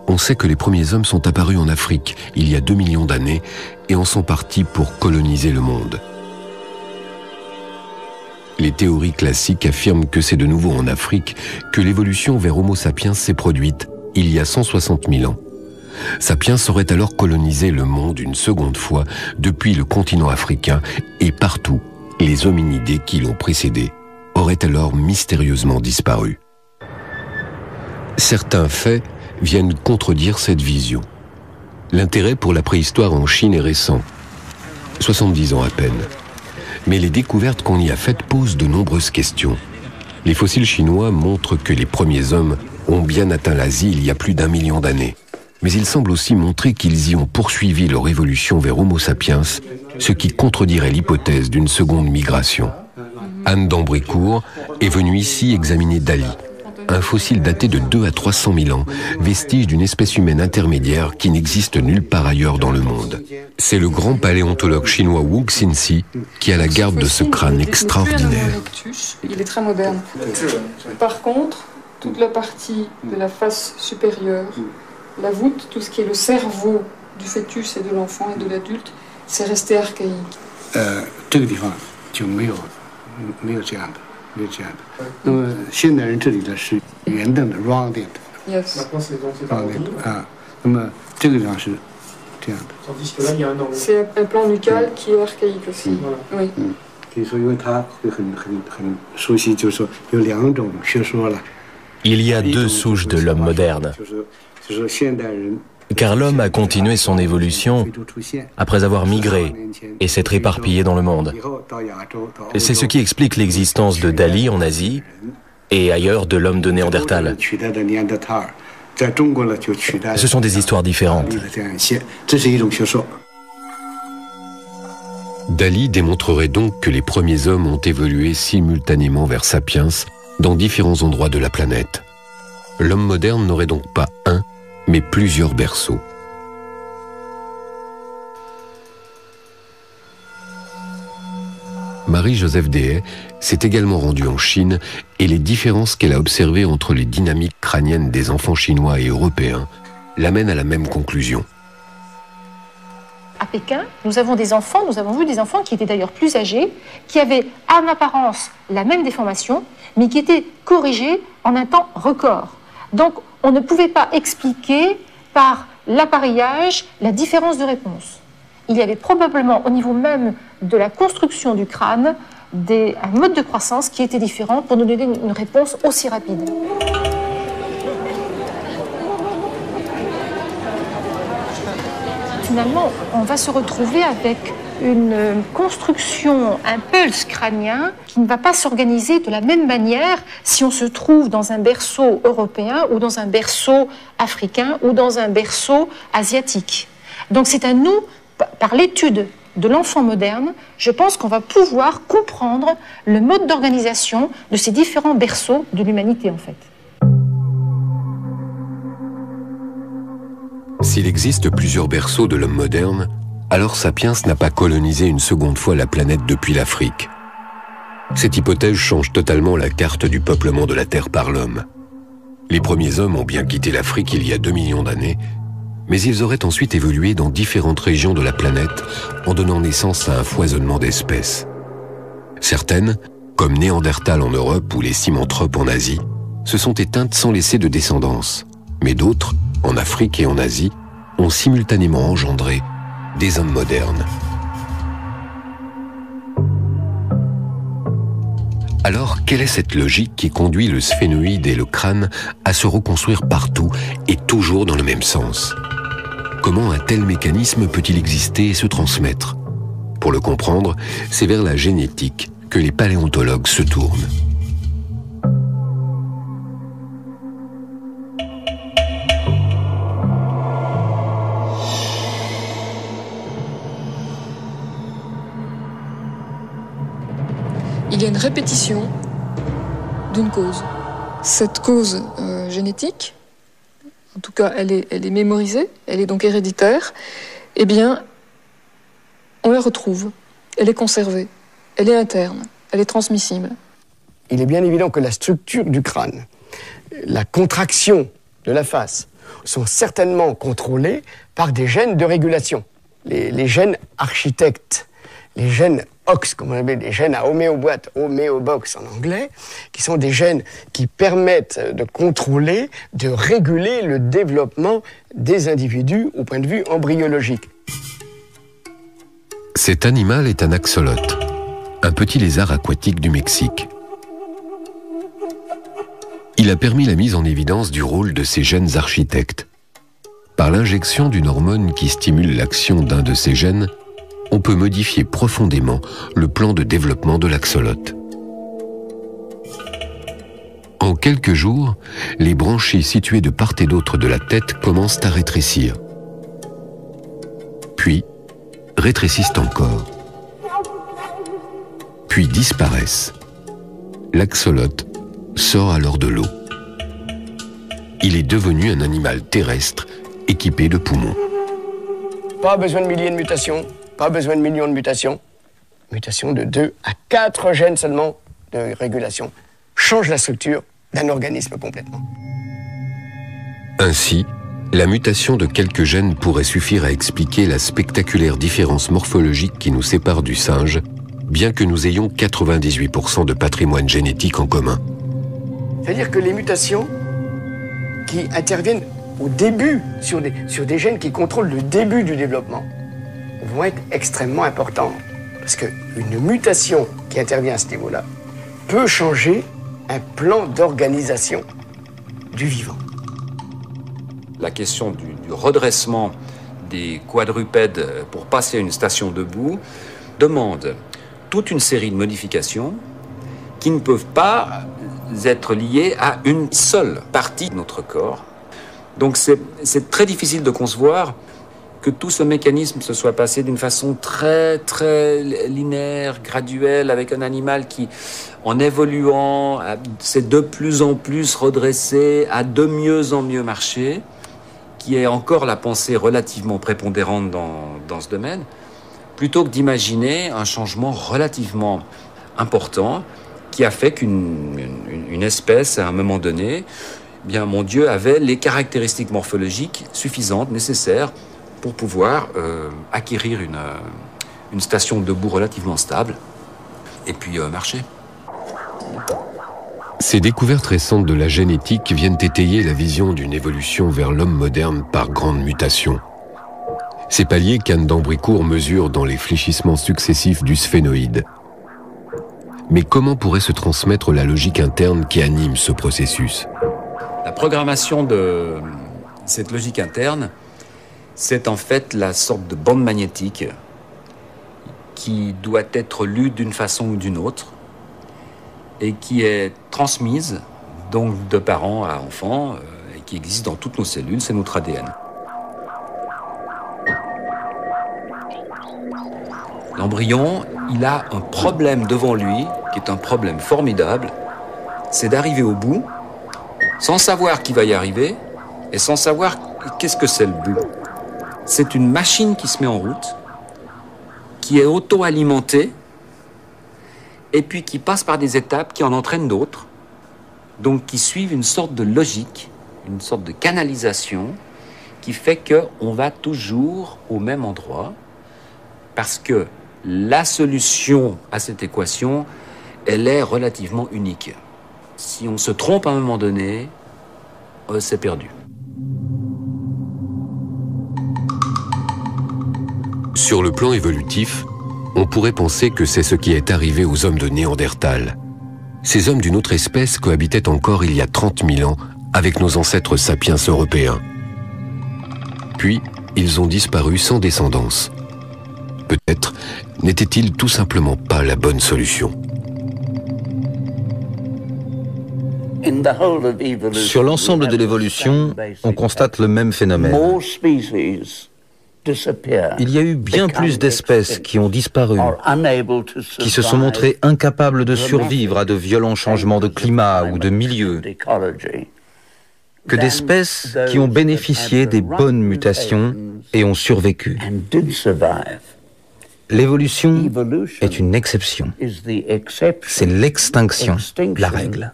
On sait que les premiers hommes sont apparus en Afrique il y a 2 millions d'années et en sont partis pour coloniser le monde. Les théories classiques affirment que c'est de nouveau en Afrique que l'évolution vers Homo sapiens s'est produite il y a 160 000 ans. Sapiens aurait alors colonisé le monde une seconde fois depuis le continent africain et partout, les hominidés qui l'ont précédé auraient alors mystérieusement disparu. Certains faits viennent contredire cette vision. L'intérêt pour la préhistoire en Chine est récent, 70 ans à peine. Mais les découvertes qu'on y a faites posent de nombreuses questions. Les fossiles chinois montrent que les premiers hommes ont bien atteint l'Asie il y a plus d'1 million d'années. Mais ils semblent aussi montrer qu'ils y ont poursuivi leur évolution vers Homo sapiens, ce qui contredirait l'hypothèse d'une seconde migration. Anne d'Ambricourt est venue ici examiner Dali. un fossile daté de 2 à 300 000 ans, vestige d'une espèce humaine intermédiaire qui n'existe nulle part ailleurs dans le monde. C'est le grand paléontologue chinois Wu Xinxi qui a la garde de ce crâne extraordinaire. Il est très moderne. Par contre, toute la partie de la face supérieure, la voûte, tout ce qui est le cerveau du fœtus et de l'enfant et de l'adulte, c'est resté archaïque. Yes. C'est un plan nucal qui est archaïque aussi. Oui. Il y a deux souches de l'homme moderne. Car l'homme a continué son évolution après avoir migré et s'être éparpillé dans le monde. C'est ce qui explique l'existence de Dali en Asie et ailleurs de l'homme de Néandertal. Ce sont des histoires différentes. Dali démontrerait donc que les premiers hommes ont évolué simultanément vers Sapiens dans différents endroits de la planète. L'homme moderne n'aurait donc pas un, mais plusieurs berceaux. Marie-Joseph Dehaye s'est également rendue en Chine et les différences qu'elle a observées entre les dynamiques crâniennes des enfants chinois et européens l'amènent à la même conclusion. À Pékin, nous avons vu des enfants qui étaient d'ailleurs plus âgés, qui avaient en apparence la même déformation, mais qui étaient corrigés en un temps record. Donc, on ne pouvait pas expliquer par l'appareillage la différence de réponse. Il y avait probablement au niveau même de la construction du crâne un mode de croissance qui était différent pour nous donner une réponse aussi rapide. Finalement, on va se retrouver avec une construction, un pulse crânien qui ne va pas s'organiser de la même manière si on se trouve dans un berceau européen ou dans un berceau africain ou dans un berceau asiatique. Donc c'est à nous, par l'étude de l'enfant moderne, je pense qu'on va pouvoir comprendre le mode d'organisation de ces différents berceaux de l'humanité en fait. S'il existe plusieurs berceaux de l'homme moderne, alors Sapiens n'a pas colonisé une seconde fois la planète depuis l'Afrique. Cette hypothèse change totalement la carte du peuplement de la Terre par l'homme. Les premiers hommes ont bien quitté l'Afrique il y a 2 millions d'années, mais ils auraient ensuite évolué dans différentes régions de la planète en donnant naissance à un foisonnement d'espèces. Certaines, comme Néandertal en Europe ou les Simanthropes en Asie, se sont éteintes sans laisser de descendance, mais d'autres, en Afrique et en Asie, ont simultanément engendré des hommes modernes. Alors, quelle est cette logique qui conduit le sphénoïde et le crâne à se reconstruire partout et toujours dans le même sens? Comment un tel mécanisme peut-il exister et se transmettre? Pour le comprendre, c'est vers la génétique que les paléontologues se tournent. Il y a une répétition d'une cause. Cette cause génétique, en tout cas elle est mémorisée, elle est donc héréditaire, eh bien on la retrouve, elle est conservée, elle est interne, elle est transmissible. Il est bien évident que la structure du crâne, la contraction de la face, sont certainement contrôlées par des gènes de régulation. Les gènes architectes, les gènes OX, comme on appelle des gènes à homéoboîte, homéobox en anglais, qui sont des gènes qui permettent de contrôler, de réguler le développement des individus au point de vue embryologique. Cet animal est un axolote, un petit lézard aquatique du Mexique. Il a permis la mise en évidence du rôle de ces gènes architectes. Par l'injection d'une hormone qui stimule l'action d'un de ces gènes, on peut modifier profondément le plan de développement de l'axolote. En quelques jours, les branchies situées de part et d'autre de la tête commencent à rétrécir. Puis, rétrécissent encore. Puis disparaissent. L'axolote sort alors de l'eau. il est devenu un animal terrestre équipé de poumons. Pas besoin de milliers de mutations, pas besoin de millions de mutations. Mutation de 2 à 4 gènes seulement de régulation change la structure d'un organisme complètement. Ainsi, la mutation de quelques gènes pourrait suffire à expliquer la spectaculaire différence morphologique qui nous sépare du singe, bien que nous ayons 98% de patrimoine génétique en commun. C'est-à-dire que les mutations qui interviennent au début sur des gènes qui contrôlent le début du développement vont être extrêmement importantes. Parce qu'une mutation qui intervient à ce niveau-là peut changer un plan d'organisation du vivant. La question du redressement des quadrupèdes pour passer à une station debout demande toute une série de modifications qui ne peuvent pas être liées à une seule partie de notre corps. Donc c'est très difficile de concevoir que tout ce mécanisme se soit passé d'une façon très, très linéaire, graduelle, avec un animal qui, en évoluant, s'est de plus en plus redressé, a de mieux en mieux marché, qui est encore la pensée relativement prépondérante dans ce domaine, plutôt que d'imaginer un changement relativement important qui a fait qu'une espèce, à un moment donné, eh bien, mon Dieu, avait les caractéristiques morphologiques suffisantes, nécessaires, pour pouvoir acquérir une station debout relativement stable et puis marcher. Ces découvertes récentes de la génétique viennent étayer la vision d'une évolution vers l'homme moderne par grandes mutations. Ces paliers qu'Anne d'Ambricourt mesure dans les fléchissements successifs du sphénoïde. Mais comment pourrait se transmettre la logique interne qui anime ce processus? La programmation de cette logique interne, c'est en fait la sorte de bande magnétique qui doit être lue d'une façon ou d'une autre et qui est transmise donc de parents à enfants et qui existe dans toutes nos cellules, c'est notre ADN. L'embryon, il a un problème devant lui qui est un problème formidable, c'est d'arriver au bout sans savoir qui va y arriver et sans savoir qu'est-ce que c'est le bout. C'est une machine qui se met en route, qui est auto-alimentée, et puis qui passe par des étapes qui en entraînent d'autres, donc qui suivent une sorte de logique, une sorte de canalisation, qui fait qu'on va toujours au même endroit, parce que la solution à cette équation, elle est relativement unique. Si on se trompe à un moment donné, c'est perdu. Sur le plan évolutif, on pourrait penser que c'est ce qui est arrivé aux hommes de Néandertal. Ces hommes d'une autre espèce cohabitaient encore il y a 30 000 ans avec nos ancêtres sapiens européens. Puis, ils ont disparu sans descendance. Peut-être n'était-il tout simplement pas la bonne solution. Sur l'ensemble de l'évolution, on constate le même phénomène. Il y a eu bien plus d'espèces qui ont disparu, qui se sont montrées incapables de survivre à de violents changements de climat ou de milieu, que d'espèces qui ont bénéficié des bonnes mutations et ont survécu. L'évolution est une exception. C'est l'extinction, la règle.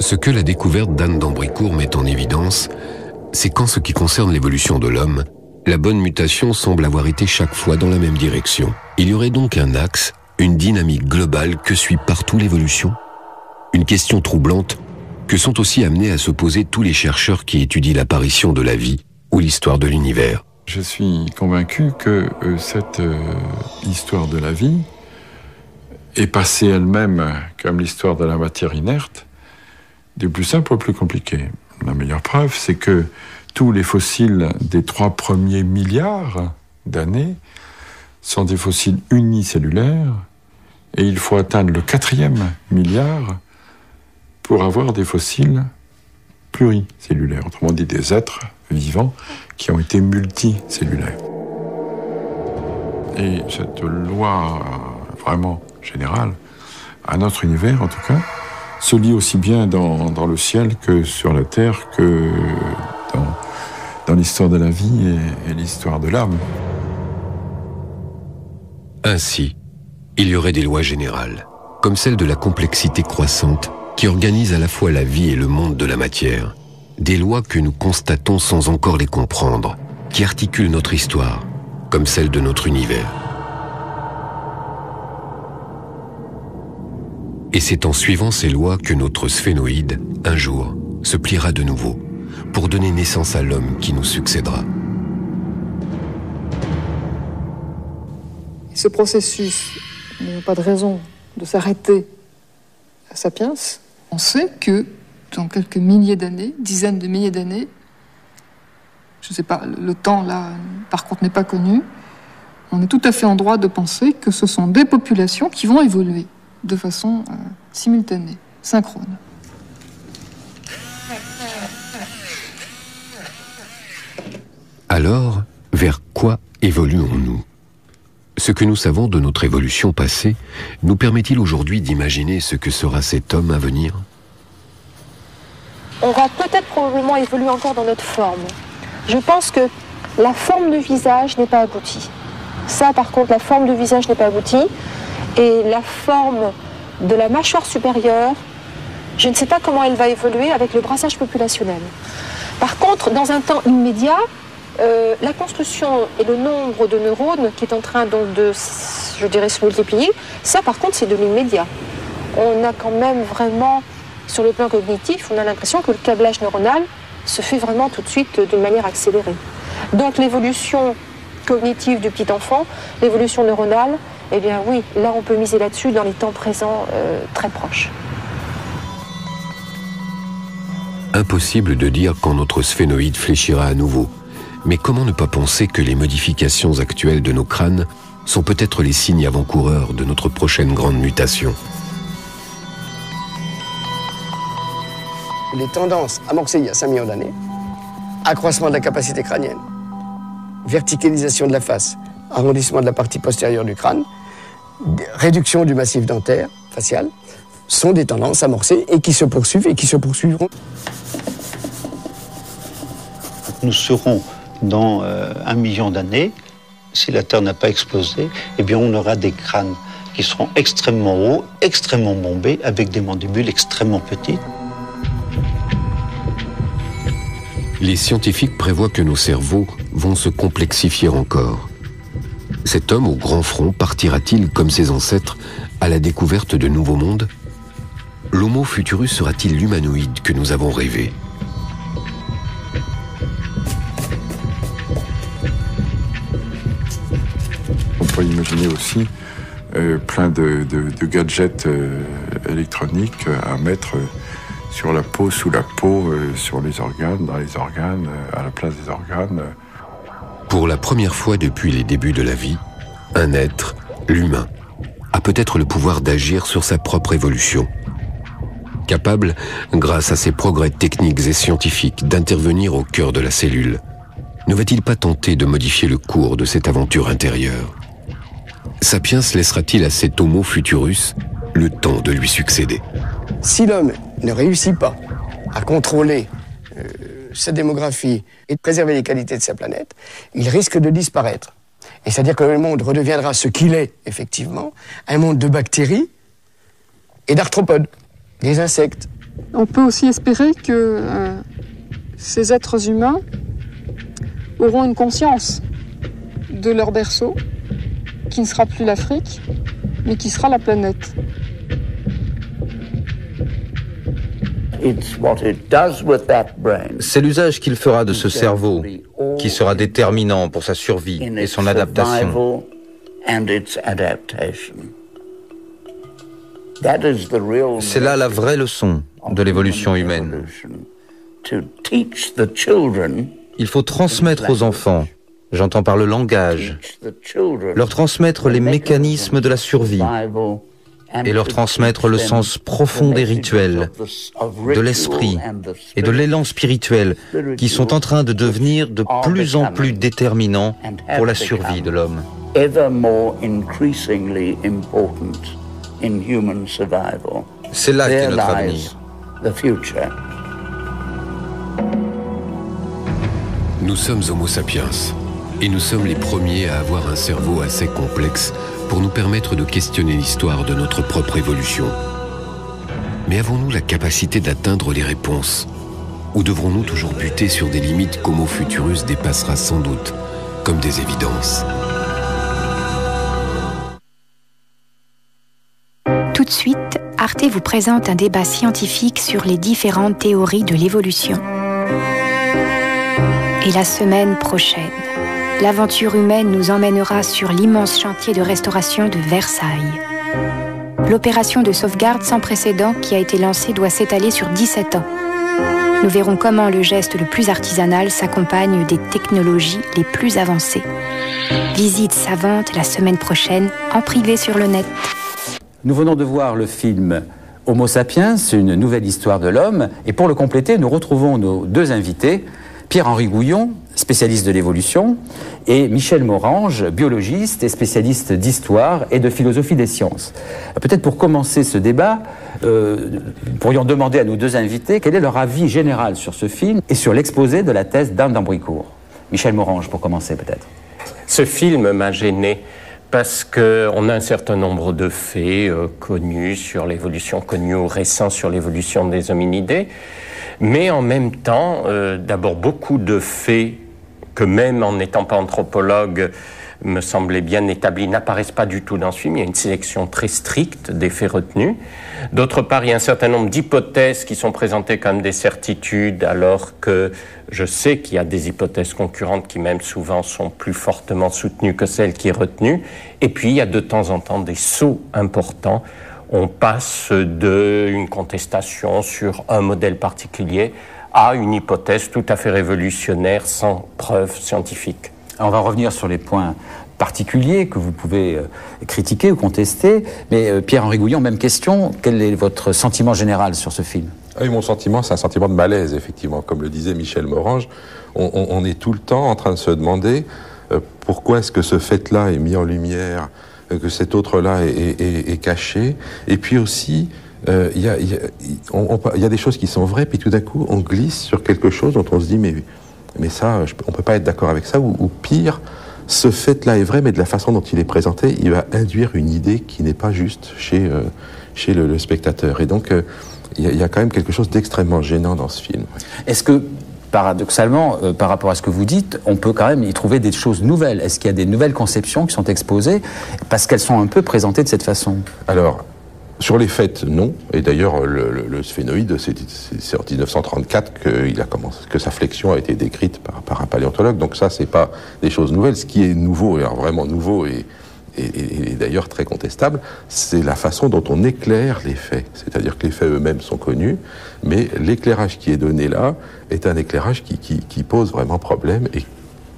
Ce que la découverte d'Anne d'Ambricourt met en évidence, c'est qu'en ce qui concerne l'évolution de l'homme, la bonne mutation semble avoir été chaque fois dans la même direction. Il y aurait donc un axe, une dynamique globale que suit partout l'évolution. Une question troublante que sont aussi amenés à se poser tous les chercheurs qui étudient l'apparition de la vie ou l'histoire de l'univers. Je suis convaincu que cette histoire de la vie est passée elle-même, comme l'histoire de la matière inerte, du plus simple au plus compliqué. La meilleure preuve, c'est que tous les fossiles des 3 premiers milliards d'années sont des fossiles unicellulaires, et il faut atteindre le 4e milliard pour avoir des fossiles pluricellulaires, autrement dit des êtres vivants qui ont été multicellulaires. Et cette loi vraiment générale, à notre univers en tout cas, se lit aussi bien dans le ciel que sur la terre, que dans l'histoire de la vie et l'histoire de l'âme. Ainsi, il y aurait des lois générales, comme celle de la complexité croissante, qui organise à la fois la vie et le monde de la matière. Des lois que nous constatons sans encore les comprendre, qui articulent notre histoire, comme celle de notre univers. Et c'est en suivant ces lois que notre sphénoïde, un jour, se pliera de nouveau, pour donner naissance à l'homme qui nous succédera. Ce processus n'a pas de raison de s'arrêter à Sapiens. On sait que dans quelques milliers d'années, dizaines de milliers d'années, je ne sais pas, le temps là, par contre, n'est pas connu, on est tout à fait en droit de penser que ce sont des populations qui vont évoluer de façon simultanée, synchrone. Alors, vers quoi évoluons-nous ? Ce que nous savons de notre évolution passée nous permet-il aujourd'hui d'imaginer ce que sera cet homme à venir ? On va peut-être probablement évoluer encore dans notre forme. Je pense que la forme du visage n'est pas aboutie. Ça, par contre, la forme du visage n'est pas aboutie. Et la forme de la mâchoire supérieure, je ne sais pas comment elle va évoluer avec le brassage populationnel. Par contre, dans un temps immédiat, la construction et le nombre de neurones qui est en train donc de, je dirais, se multiplier, ça par contre c'est de l'immédiat. On a quand même vraiment, sur le plan cognitif, on a l'impression que le câblage neuronal se fait vraiment tout de suite d'une manière accélérée. Donc l'évolution cognitive du petit enfant, l'évolution neuronale, eh bien oui, là on peut miser là-dessus dans les temps présents très proches. Impossible de dire quand notre sphénoïde fléchira à nouveau. Mais comment ne pas penser que les modifications actuelles de nos crânes sont peut-être les signes avant-coureurs de notre prochaine grande mutation ? Les tendances amorcées il y a 5 millions d'années, accroissement de la capacité crânienne, verticalisation de la face, arrondissement de la partie postérieure du crâne, réduction du massif dentaire, facial, sont des tendances amorcées et qui se poursuivent et qui se poursuivront. Nous serons dans 1 million d'années, si la Terre n'a pas explosé, eh bien on aura des crânes qui seront extrêmement hauts, extrêmement bombés, avec des mandibules extrêmement petites. Les scientifiques prévoient que nos cerveaux vont se complexifier encore. Cet homme au grand front partira-t-il, comme ses ancêtres, à la découverte de nouveaux mondes ? L'Homo futurus sera-t-il l'humanoïde que nous avons rêvé ? On peut imaginer aussi plein de gadgets électroniques à mettre sur la peau, sous la peau, sur les organes, dans les organes, à la place des organes. Pour la première fois depuis les débuts de la vie, un être, l'humain, a peut-être le pouvoir d'agir sur sa propre évolution. Capable, grâce à ses progrès techniques et scientifiques, d'intervenir au cœur de la cellule, ne va-t-il pas tenter de modifier le cours de cette aventure intérieure ? Sapiens laissera-t-il à cet Homo futurus le temps de lui succéder ? Si l'homme ne réussit pas à contrôler sa démographie et de préserver les qualités de sa planète, il risque de disparaître. Et c'est-à-dire que le monde redeviendra ce qu'il est, effectivement, un monde de bactéries et d'arthropodes, des insectes. On peut aussi espérer que ces êtres humains auront une conscience de leur berceau, qui ne sera plus l'Afrique, mais qui sera la planète. C'est l'usage qu'il fera de ce cerveau qui sera déterminant pour sa survie et son adaptation. C'est là la vraie leçon de l'évolution humaine. Il faut transmettre aux enfants, j'entends par le langage, leur transmettre les mécanismes de la survie et leur transmettre le sens profond des rituels, de l'esprit et de l'élan spirituel qui sont en train de devenir de plus en plus déterminants pour la survie de l'homme. C'est là qu'est notre avenir. Nous sommes Homo sapiens, et nous sommes les premiers à avoir un cerveau assez complexe pour nous permettre de questionner l'histoire de notre propre évolution. Mais avons-nous la capacité d'atteindre les réponses? Ou devrons-nous toujours buter sur des limites qu'Homo futurus dépassera sans doute, comme des évidences? Tout de suite, Arte vous présente un débat scientifique sur les différentes théories de l'évolution. Et la semaine prochaine, l'aventure humaine nous emmènera sur l'immense chantier de restauration de Versailles. L'opération de sauvegarde sans précédent qui a été lancée doit s'étaler sur 17 ans. Nous verrons comment le geste le plus artisanal s'accompagne des technologies les plus avancées. Visite savante la semaine prochaine en privé sur le net. Nous venons de voir le film Homo sapiens, une nouvelle histoire de l'homme. Et pour le compléter, nous retrouvons nos deux invités, Pierre-Henri Gouillon, spécialiste de l'évolution, et Michel Morange, biologiste et spécialiste d'histoire et de philosophie des sciences. Peut-être pour commencer ce débat, nous pourrions demander à nos deux invités quel est leur avis général sur ce film et sur l'exposé de la thèse d'Anne d'Ambricourt. Michel Morange, pour commencer peut-être. Ce film m'a gêné parce qu'on a un certain nombre de faits connus sur l'évolution, connus ou récents sur l'évolution des hominidés, mais en même temps, d'abord beaucoup de faits que même en n'étant pas anthropologue, me semblaient bien établis, n'apparaissent pas du tout dans ce film. Il y a une sélection très stricte des faits retenus. D'autre part, il y a un certain nombre d'hypothèses qui sont présentées comme des certitudes, alors que je sais qu'il y a des hypothèses concurrentes qui même souvent sont plus fortement soutenues que celle qui est retenue. Et puis, il y a de temps en temps des sauts importants. On passe d'une contestation sur un modèle particulier à une hypothèse tout à fait révolutionnaire sans preuve scientifique. On va revenir sur les points particuliers que vous pouvez critiquer ou contester. Mais Pierre-Henri Gouillon, même question, quel est votre sentiment général sur ce film? Oui, mon sentiment, c'est un sentiment de malaise, effectivement. Comme le disait Michel Morange, on est tout le temps en train de se demander pourquoi est-ce que ce fait-là est mis en lumière, que cet autre-là est caché. Et puis aussi, il y a des choses qui sont vraies, puis tout d'un coup, on glisse sur quelque chose dont on se dit, mais ça, on ne peut pas être d'accord avec ça, ou pire, ce fait-là est vrai, mais de la façon dont il est présenté, il va induire une idée qui n'est pas juste chez le spectateur. Et donc, il y a quand même quelque chose d'extrêmement gênant dans ce film. Est-ce que, paradoxalement, par rapport à ce que vous dites, on peut quand même y trouver des choses nouvelles? Est-ce qu'il y a des nouvelles conceptions qui sont exposées parce qu'elles sont un peu présentées de cette façon? Alors, sur les faits, non. Et d'ailleurs, le sphénoïde, c'est en 1934 que sa flexion a été décrite par un paléontologue. Donc ça, c'est pas des choses nouvelles. Ce qui est nouveau, et alors vraiment nouveau et d'ailleurs très contestable, c'est la façon dont on éclaire les faits. C'est-à-dire que les faits eux-mêmes sont connus, mais l'éclairage qui est donné là est un éclairage qui pose vraiment problème et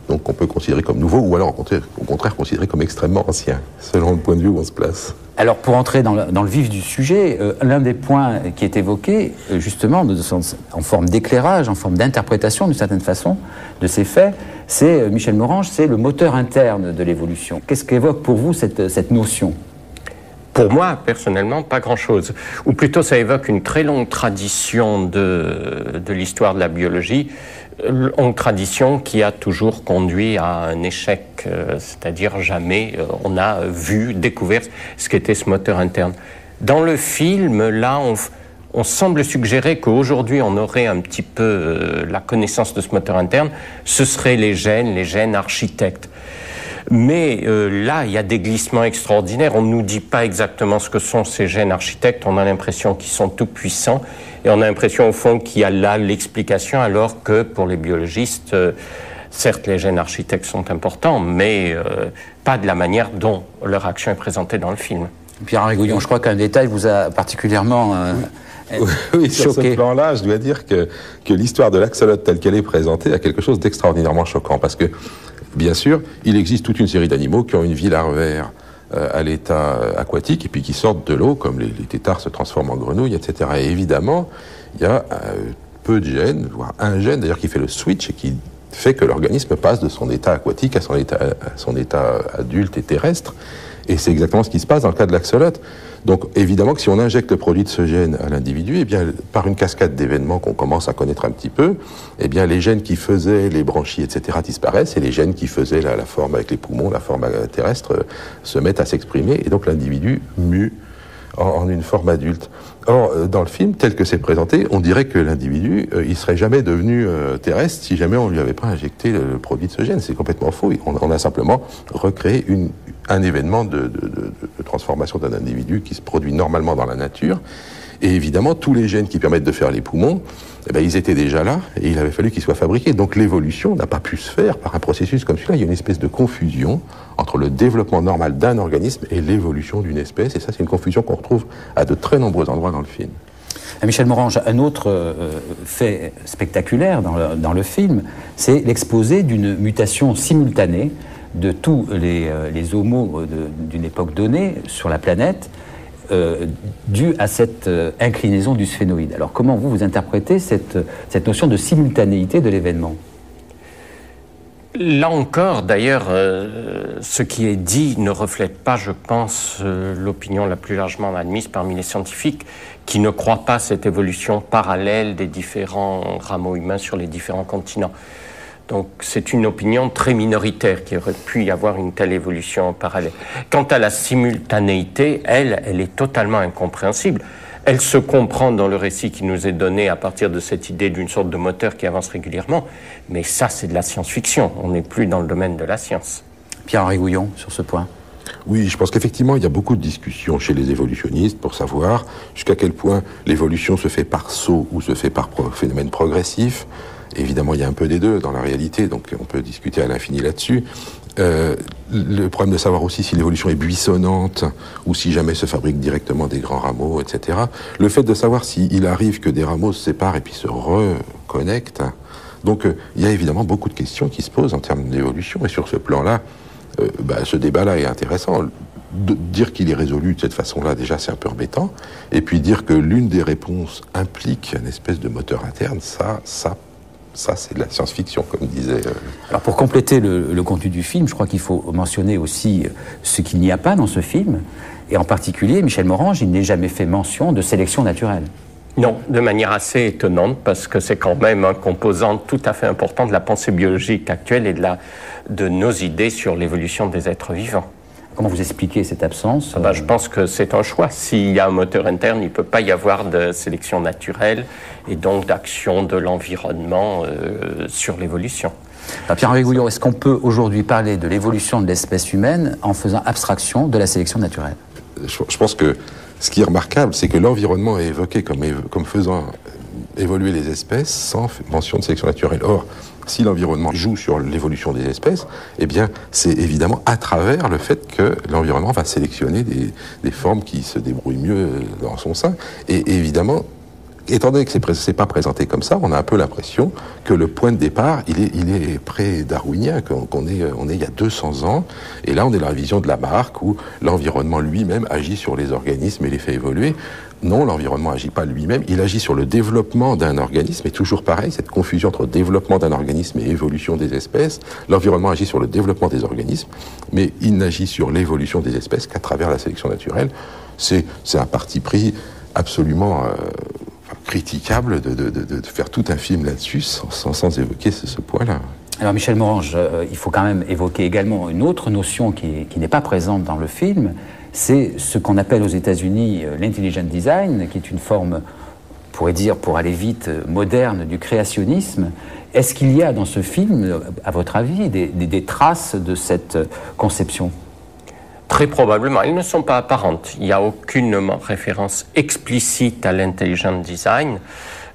donc on peut considérer comme nouveau ou alors au contraire considérer comme extrêmement ancien, selon le point de vue où on se place. Alors pour entrer dans le vif du sujet, l'un des points qui est évoqué, justement, en forme d'éclairage, en forme d'interprétation d'une certaine façon de ces faits, c'est, Michel Morange, c'est le moteur interne de l'évolution. Qu'est-ce qu'évoque pour vous cette notion ? Pour moi, personnellement, pas grand-chose. Ou plutôt, ça évoque une très longue tradition de l'histoire de la biologie, longue tradition qui a toujours conduit à un échec, c'est-à-dire jamais on a découvert ce qu'était ce moteur interne. Dans le film, là, on semble suggérer qu'aujourd'hui, on aurait un petit peu la connaissance de ce moteur interne, ce seraient les gènes architectes. Mais là, il y a des glissements extraordinaires. On ne nous dit pas exactement ce que sont ces gènes architectes. On a l'impression qu'ils sont tout puissants. Et on a l'impression, au fond, qu'il y a là l'explication, alors que pour les biologistes, certes, les gènes architectes sont importants, mais pas de la manière dont leur action est présentée dans le film. Pierre-Henri Gouillon, je crois qu'un détail vous a particulièrement oui, sur choqué. Ce plan-là, je dois dire que l'histoire de l'axolote telle qu'elle est présentée a quelque chose d'extraordinairement choquant, parce que bien sûr, il existe toute une série d'animaux qui ont une vie larvaire à l'état aquatique et puis qui sortent de l'eau, comme les têtards se transforment en grenouilles, etc. Et évidemment, il y a peu de gènes, voire un gène d'ailleurs qui fait le switch et qui fait que l'organisme passe de son état aquatique à son état adulte et terrestre. Et c'est exactement ce qui se passe dans le cas de l'axolote. Donc évidemment que si on injecte le produit de ce gène à l'individu, eh bien, par une cascade d'événements qu'on commence à connaître un petit peu, eh bien, les gènes qui faisaient les branchies, etc., disparaissent, et les gènes qui faisaient la forme avec les poumons, la forme terrestre, se mettent à s'exprimer, et donc l'individu mue en une forme adulte. Or, dans le film, tel que c'est présenté, on dirait que l'individu, il serait jamais devenu terrestre si jamais on lui avait pas injecté le produit de ce gène. C'est complètement faux. On a simplement recréé un événement de transformation d'un individu qui se produit normalement dans la nature. Et évidemment, tous les gènes qui permettent de faire les poumons, eh ben, ils étaient déjà là et il avait fallu qu'ils soient fabriqués. Donc l'évolution n'a pas pu se faire par un processus comme celui-là. Il y a une espèce de confusion entre le développement normal d'un organisme et l'évolution d'une espèce. Et ça, c'est une confusion qu'on retrouve à de très nombreux endroits dans le film. Michel Morange, un autre fait spectaculaire dans le film, c'est l'exposé d'une mutation simultanée de tous les homos d'une époque donnée sur la planète, dû à cette inclinaison du sphénoïde. Alors comment vous interprétez cette notion de simultanéité de l'événement? Là encore, d'ailleurs, ce qui est dit ne reflète pas, je pense, l'opinion la plus largement admise parmi les scientifiques qui ne croient pas cette évolution parallèle des différents rameaux humains sur les différents continents. Donc c'est une opinion très minoritaire qu'il aurait pu y avoir une telle évolution en parallèle. Quant à la simultanéité, elle est totalement incompréhensible. Elle se comprend dans le récit qui nous est donné à partir de cette idée d'une sorte de moteur qui avance régulièrement, mais ça c'est de la science-fiction, on n'est plus dans le domaine de la science. Pierre-Henri Gouillon, sur ce point. Oui, je pense qu'effectivement, il y a beaucoup de discussions chez les évolutionnistes pour savoir jusqu'à quel point l'évolution se fait par saut ou se fait par phénomène progressif. Évidemment, il y a un peu des deux dans la réalité, donc on peut discuter à l'infini là-dessus. Le problème de savoir aussi si l'évolution est buissonnante ou si jamais se fabriquent directement des grands rameaux, etc. Le fait de savoir s'il arrive que des rameaux se séparent et puis se reconnectent. Donc, il y a évidemment beaucoup de questions qui se posent en termes d'évolution. Et sur ce plan-là, ce débat-là est intéressant. Dire qu'il est résolu de cette façon-là, déjà, c'est un peu embêtant. Et puis dire que l'une des réponses implique une espèce de moteur interne, ça c'est de la science-fiction, comme disait... Alors, pour compléter le contenu du film, je crois qu'il faut mentionner aussi ce qu'il n'y a pas dans ce film. Et en particulier, Michel Morange, il n'est jamais fait mention de sélection naturelle. Non, de manière assez étonnante, parce que c'est quand même un composant tout à fait important de la pensée biologique actuelle et de nos idées sur l'évolution des êtres vivants. Comment vous expliquez cette absence? Je pense que c'est un choix. S'il y a un moteur interne, il ne peut pas y avoir de sélection naturelle et donc d'action de l'environnement sur l'évolution. Pierre-Henri Gouillon, est-ce qu'on peut aujourd'hui parler de l'évolution de l'espèce humaine en faisant abstraction de la sélection naturelle? Je pense que ce qui est remarquable, c'est que l'environnement est évoqué comme faisant évoluer les espèces sans mention de sélection naturelle. Or, si l'environnement joue sur l'évolution des espèces, eh bien, c'est évidemment à travers le fait que l'environnement va sélectionner des formes qui se débrouillent mieux dans son sein. Et évidemment, étant donné que c'est pas présenté comme ça, on a un peu l'impression que le point de départ, il est pré-darwinien, qu'on est il y a 200 ans. Et là, on est dans la vision de Lamarck, où l'environnement lui-même agit sur les organismes et les fait évoluer. Non, l'environnement n'agit pas lui-même, il agit sur le développement d'un organisme, et toujours pareil, cette confusion entre développement d'un organisme et évolution des espèces. L'environnement agit sur le développement des organismes, mais il n'agit sur l'évolution des espèces qu'à travers la sélection naturelle. C'est un parti pris absolument critiquable de faire tout un film là-dessus sans évoquer ce point-là. Alors Michel Morange, il faut quand même évoquer également une autre notion qui n'est pas présente dans le film, c'est ce qu'on appelle aux États-Unis l'intelligent design, qui est une forme, on pourrait dire, pour aller vite, moderne du créationnisme. Est-ce qu'il y a dans ce film, à votre avis, des traces de cette conception? Très probablement. Elles ne sont pas apparentes. Il n'y a aucune référence explicite à l'intelligent design,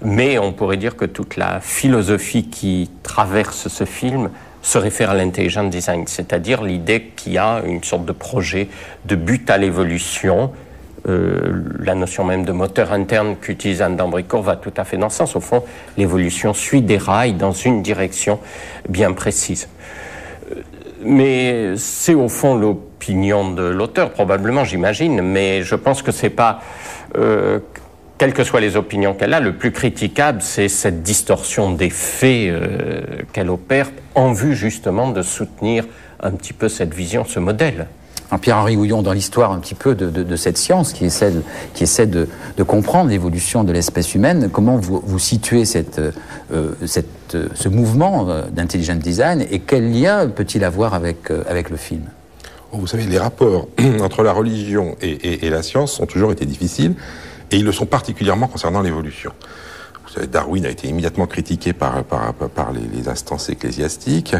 mais on pourrait dire que toute la philosophie qui traverse ce film se réfère à l'intelligent design, c'est-à-dire l'idée qu'il y a une sorte de projet de but à l'évolution. La notion même de moteur interne qu'utilise Anne d'Ambricourt va tout à fait dans ce sens. Au fond, l'évolution suit des rails dans une direction bien précise. Mais c'est au fond l'opinion de l'auteur, probablement, j'imagine, mais je pense que c'est pas quelles que soient les opinions qu'elle a, le plus critiquable, c'est cette distorsion des faits qu'elle opère en vue justement de soutenir un petit peu cette vision, ce modèle. Pierre-Henri Houillon, dans l'histoire un petit peu de cette science qui essaie de comprendre l'évolution de l'espèce humaine, comment vous situez ce mouvement d'intelligent design et quel lien peut-il avoir avec le film? Vous savez, les rapports entre la religion et la science ont toujours été difficiles, et ils le sont particulièrement concernant l'évolution. Vous savez, Darwin a été immédiatement critiqué par les instances ecclésiastiques,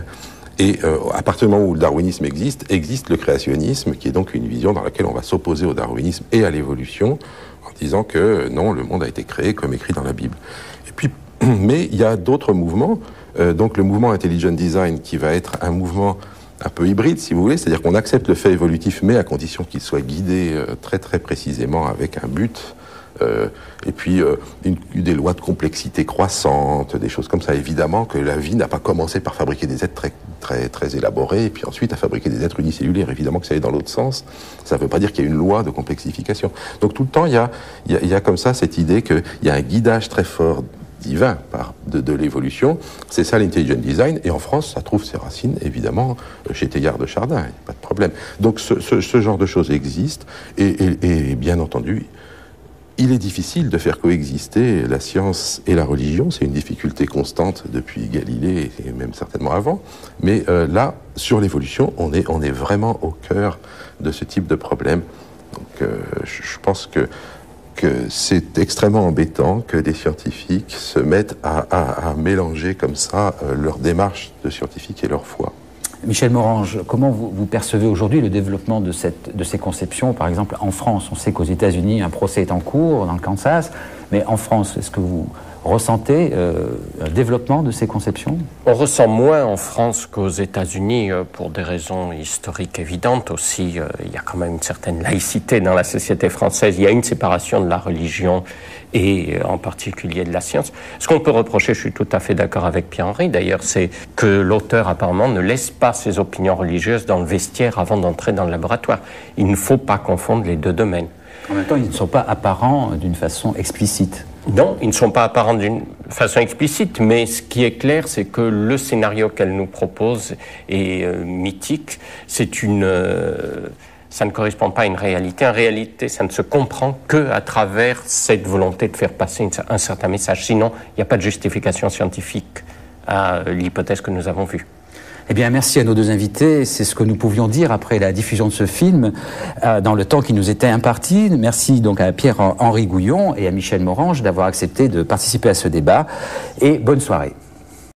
et à partir du moment où le darwinisme existe le créationnisme, qui est donc une vision dans laquelle on va s'opposer au darwinisme et à l'évolution, en disant que non, le monde a été créé comme écrit dans la Bible. Et puis, mais il y a d'autres mouvements, donc le mouvement Intelligent Design, qui va être un mouvement un peu hybride, si vous voulez, c'est-à-dire qu'on accepte le fait évolutif, mais à condition qu'il soit guidé très très précisément avec un but, et puis des lois de complexité croissante, des choses comme ça. Évidemment que la vie n'a pas commencé par fabriquer des êtres très très très élaborés, et puis ensuite à fabriquer des êtres unicellulaires. Évidemment que ça allait dans l'autre sens. Ça ne veut pas dire qu'il y a une loi de complexification. Donc tout le temps, il y a comme ça cette idée qu'il y a un guidage très fort divin de l'évolution. C'est ça l'intelligent design, et en France ça trouve ses racines évidemment chez Teilhard de Chardin, pas de problème. Donc ce genre de choses existe, et bien entendu il est difficile de faire coexister la science et la religion. C'est une difficulté constante depuis Galilée et même certainement avant, mais là sur l'évolution on est vraiment au cœur de ce type de problème. Donc je pense que c'est extrêmement embêtant que des scientifiques se mettent à mélanger comme ça leur démarche de scientifique et leur foi. Michel Morange, comment vous percevez aujourd'hui le développement de ces conceptions, par exemple en France? On sait qu'aux États-Unis, un procès est en cours dans le Kansas, mais en France, est-ce que vous ressentez un développement de ces conceptions? On ressent moins en France qu'aux États-Unis pour des raisons historiques évidentes. Aussi, il y a quand même une certaine laïcité dans la société française. Il y a une séparation de la religion et en particulier de la science. Ce qu'on peut reprocher, je suis tout à fait d'accord avec Pierre-Henri d'ailleurs, c'est que l'auteur apparemment ne laisse pas ses opinions religieuses dans le vestiaire avant d'entrer dans le laboratoire. Il ne faut pas confondre les deux domaines. En même temps, ils ne sont pas apparents d'une façon explicite. Non, ils ne sont pas apparents d'une façon explicite, mais ce qui est clair, c'est que le scénario qu'elle nous propose est mythique. Ça ne correspond pas à une réalité. En réalité, ça ne se comprend qu'à travers cette volonté de faire passer un certain message. Sinon, il n'y a pas de justification scientifique à l'hypothèse que nous avons vue. Eh bien, merci à nos deux invités. C'est ce que nous pouvions dire après la diffusion de ce film dans le temps qui nous était imparti. Merci donc à Pierre-Henri Houillon et à Michel Morange d'avoir accepté de participer à ce débat. Et bonne soirée.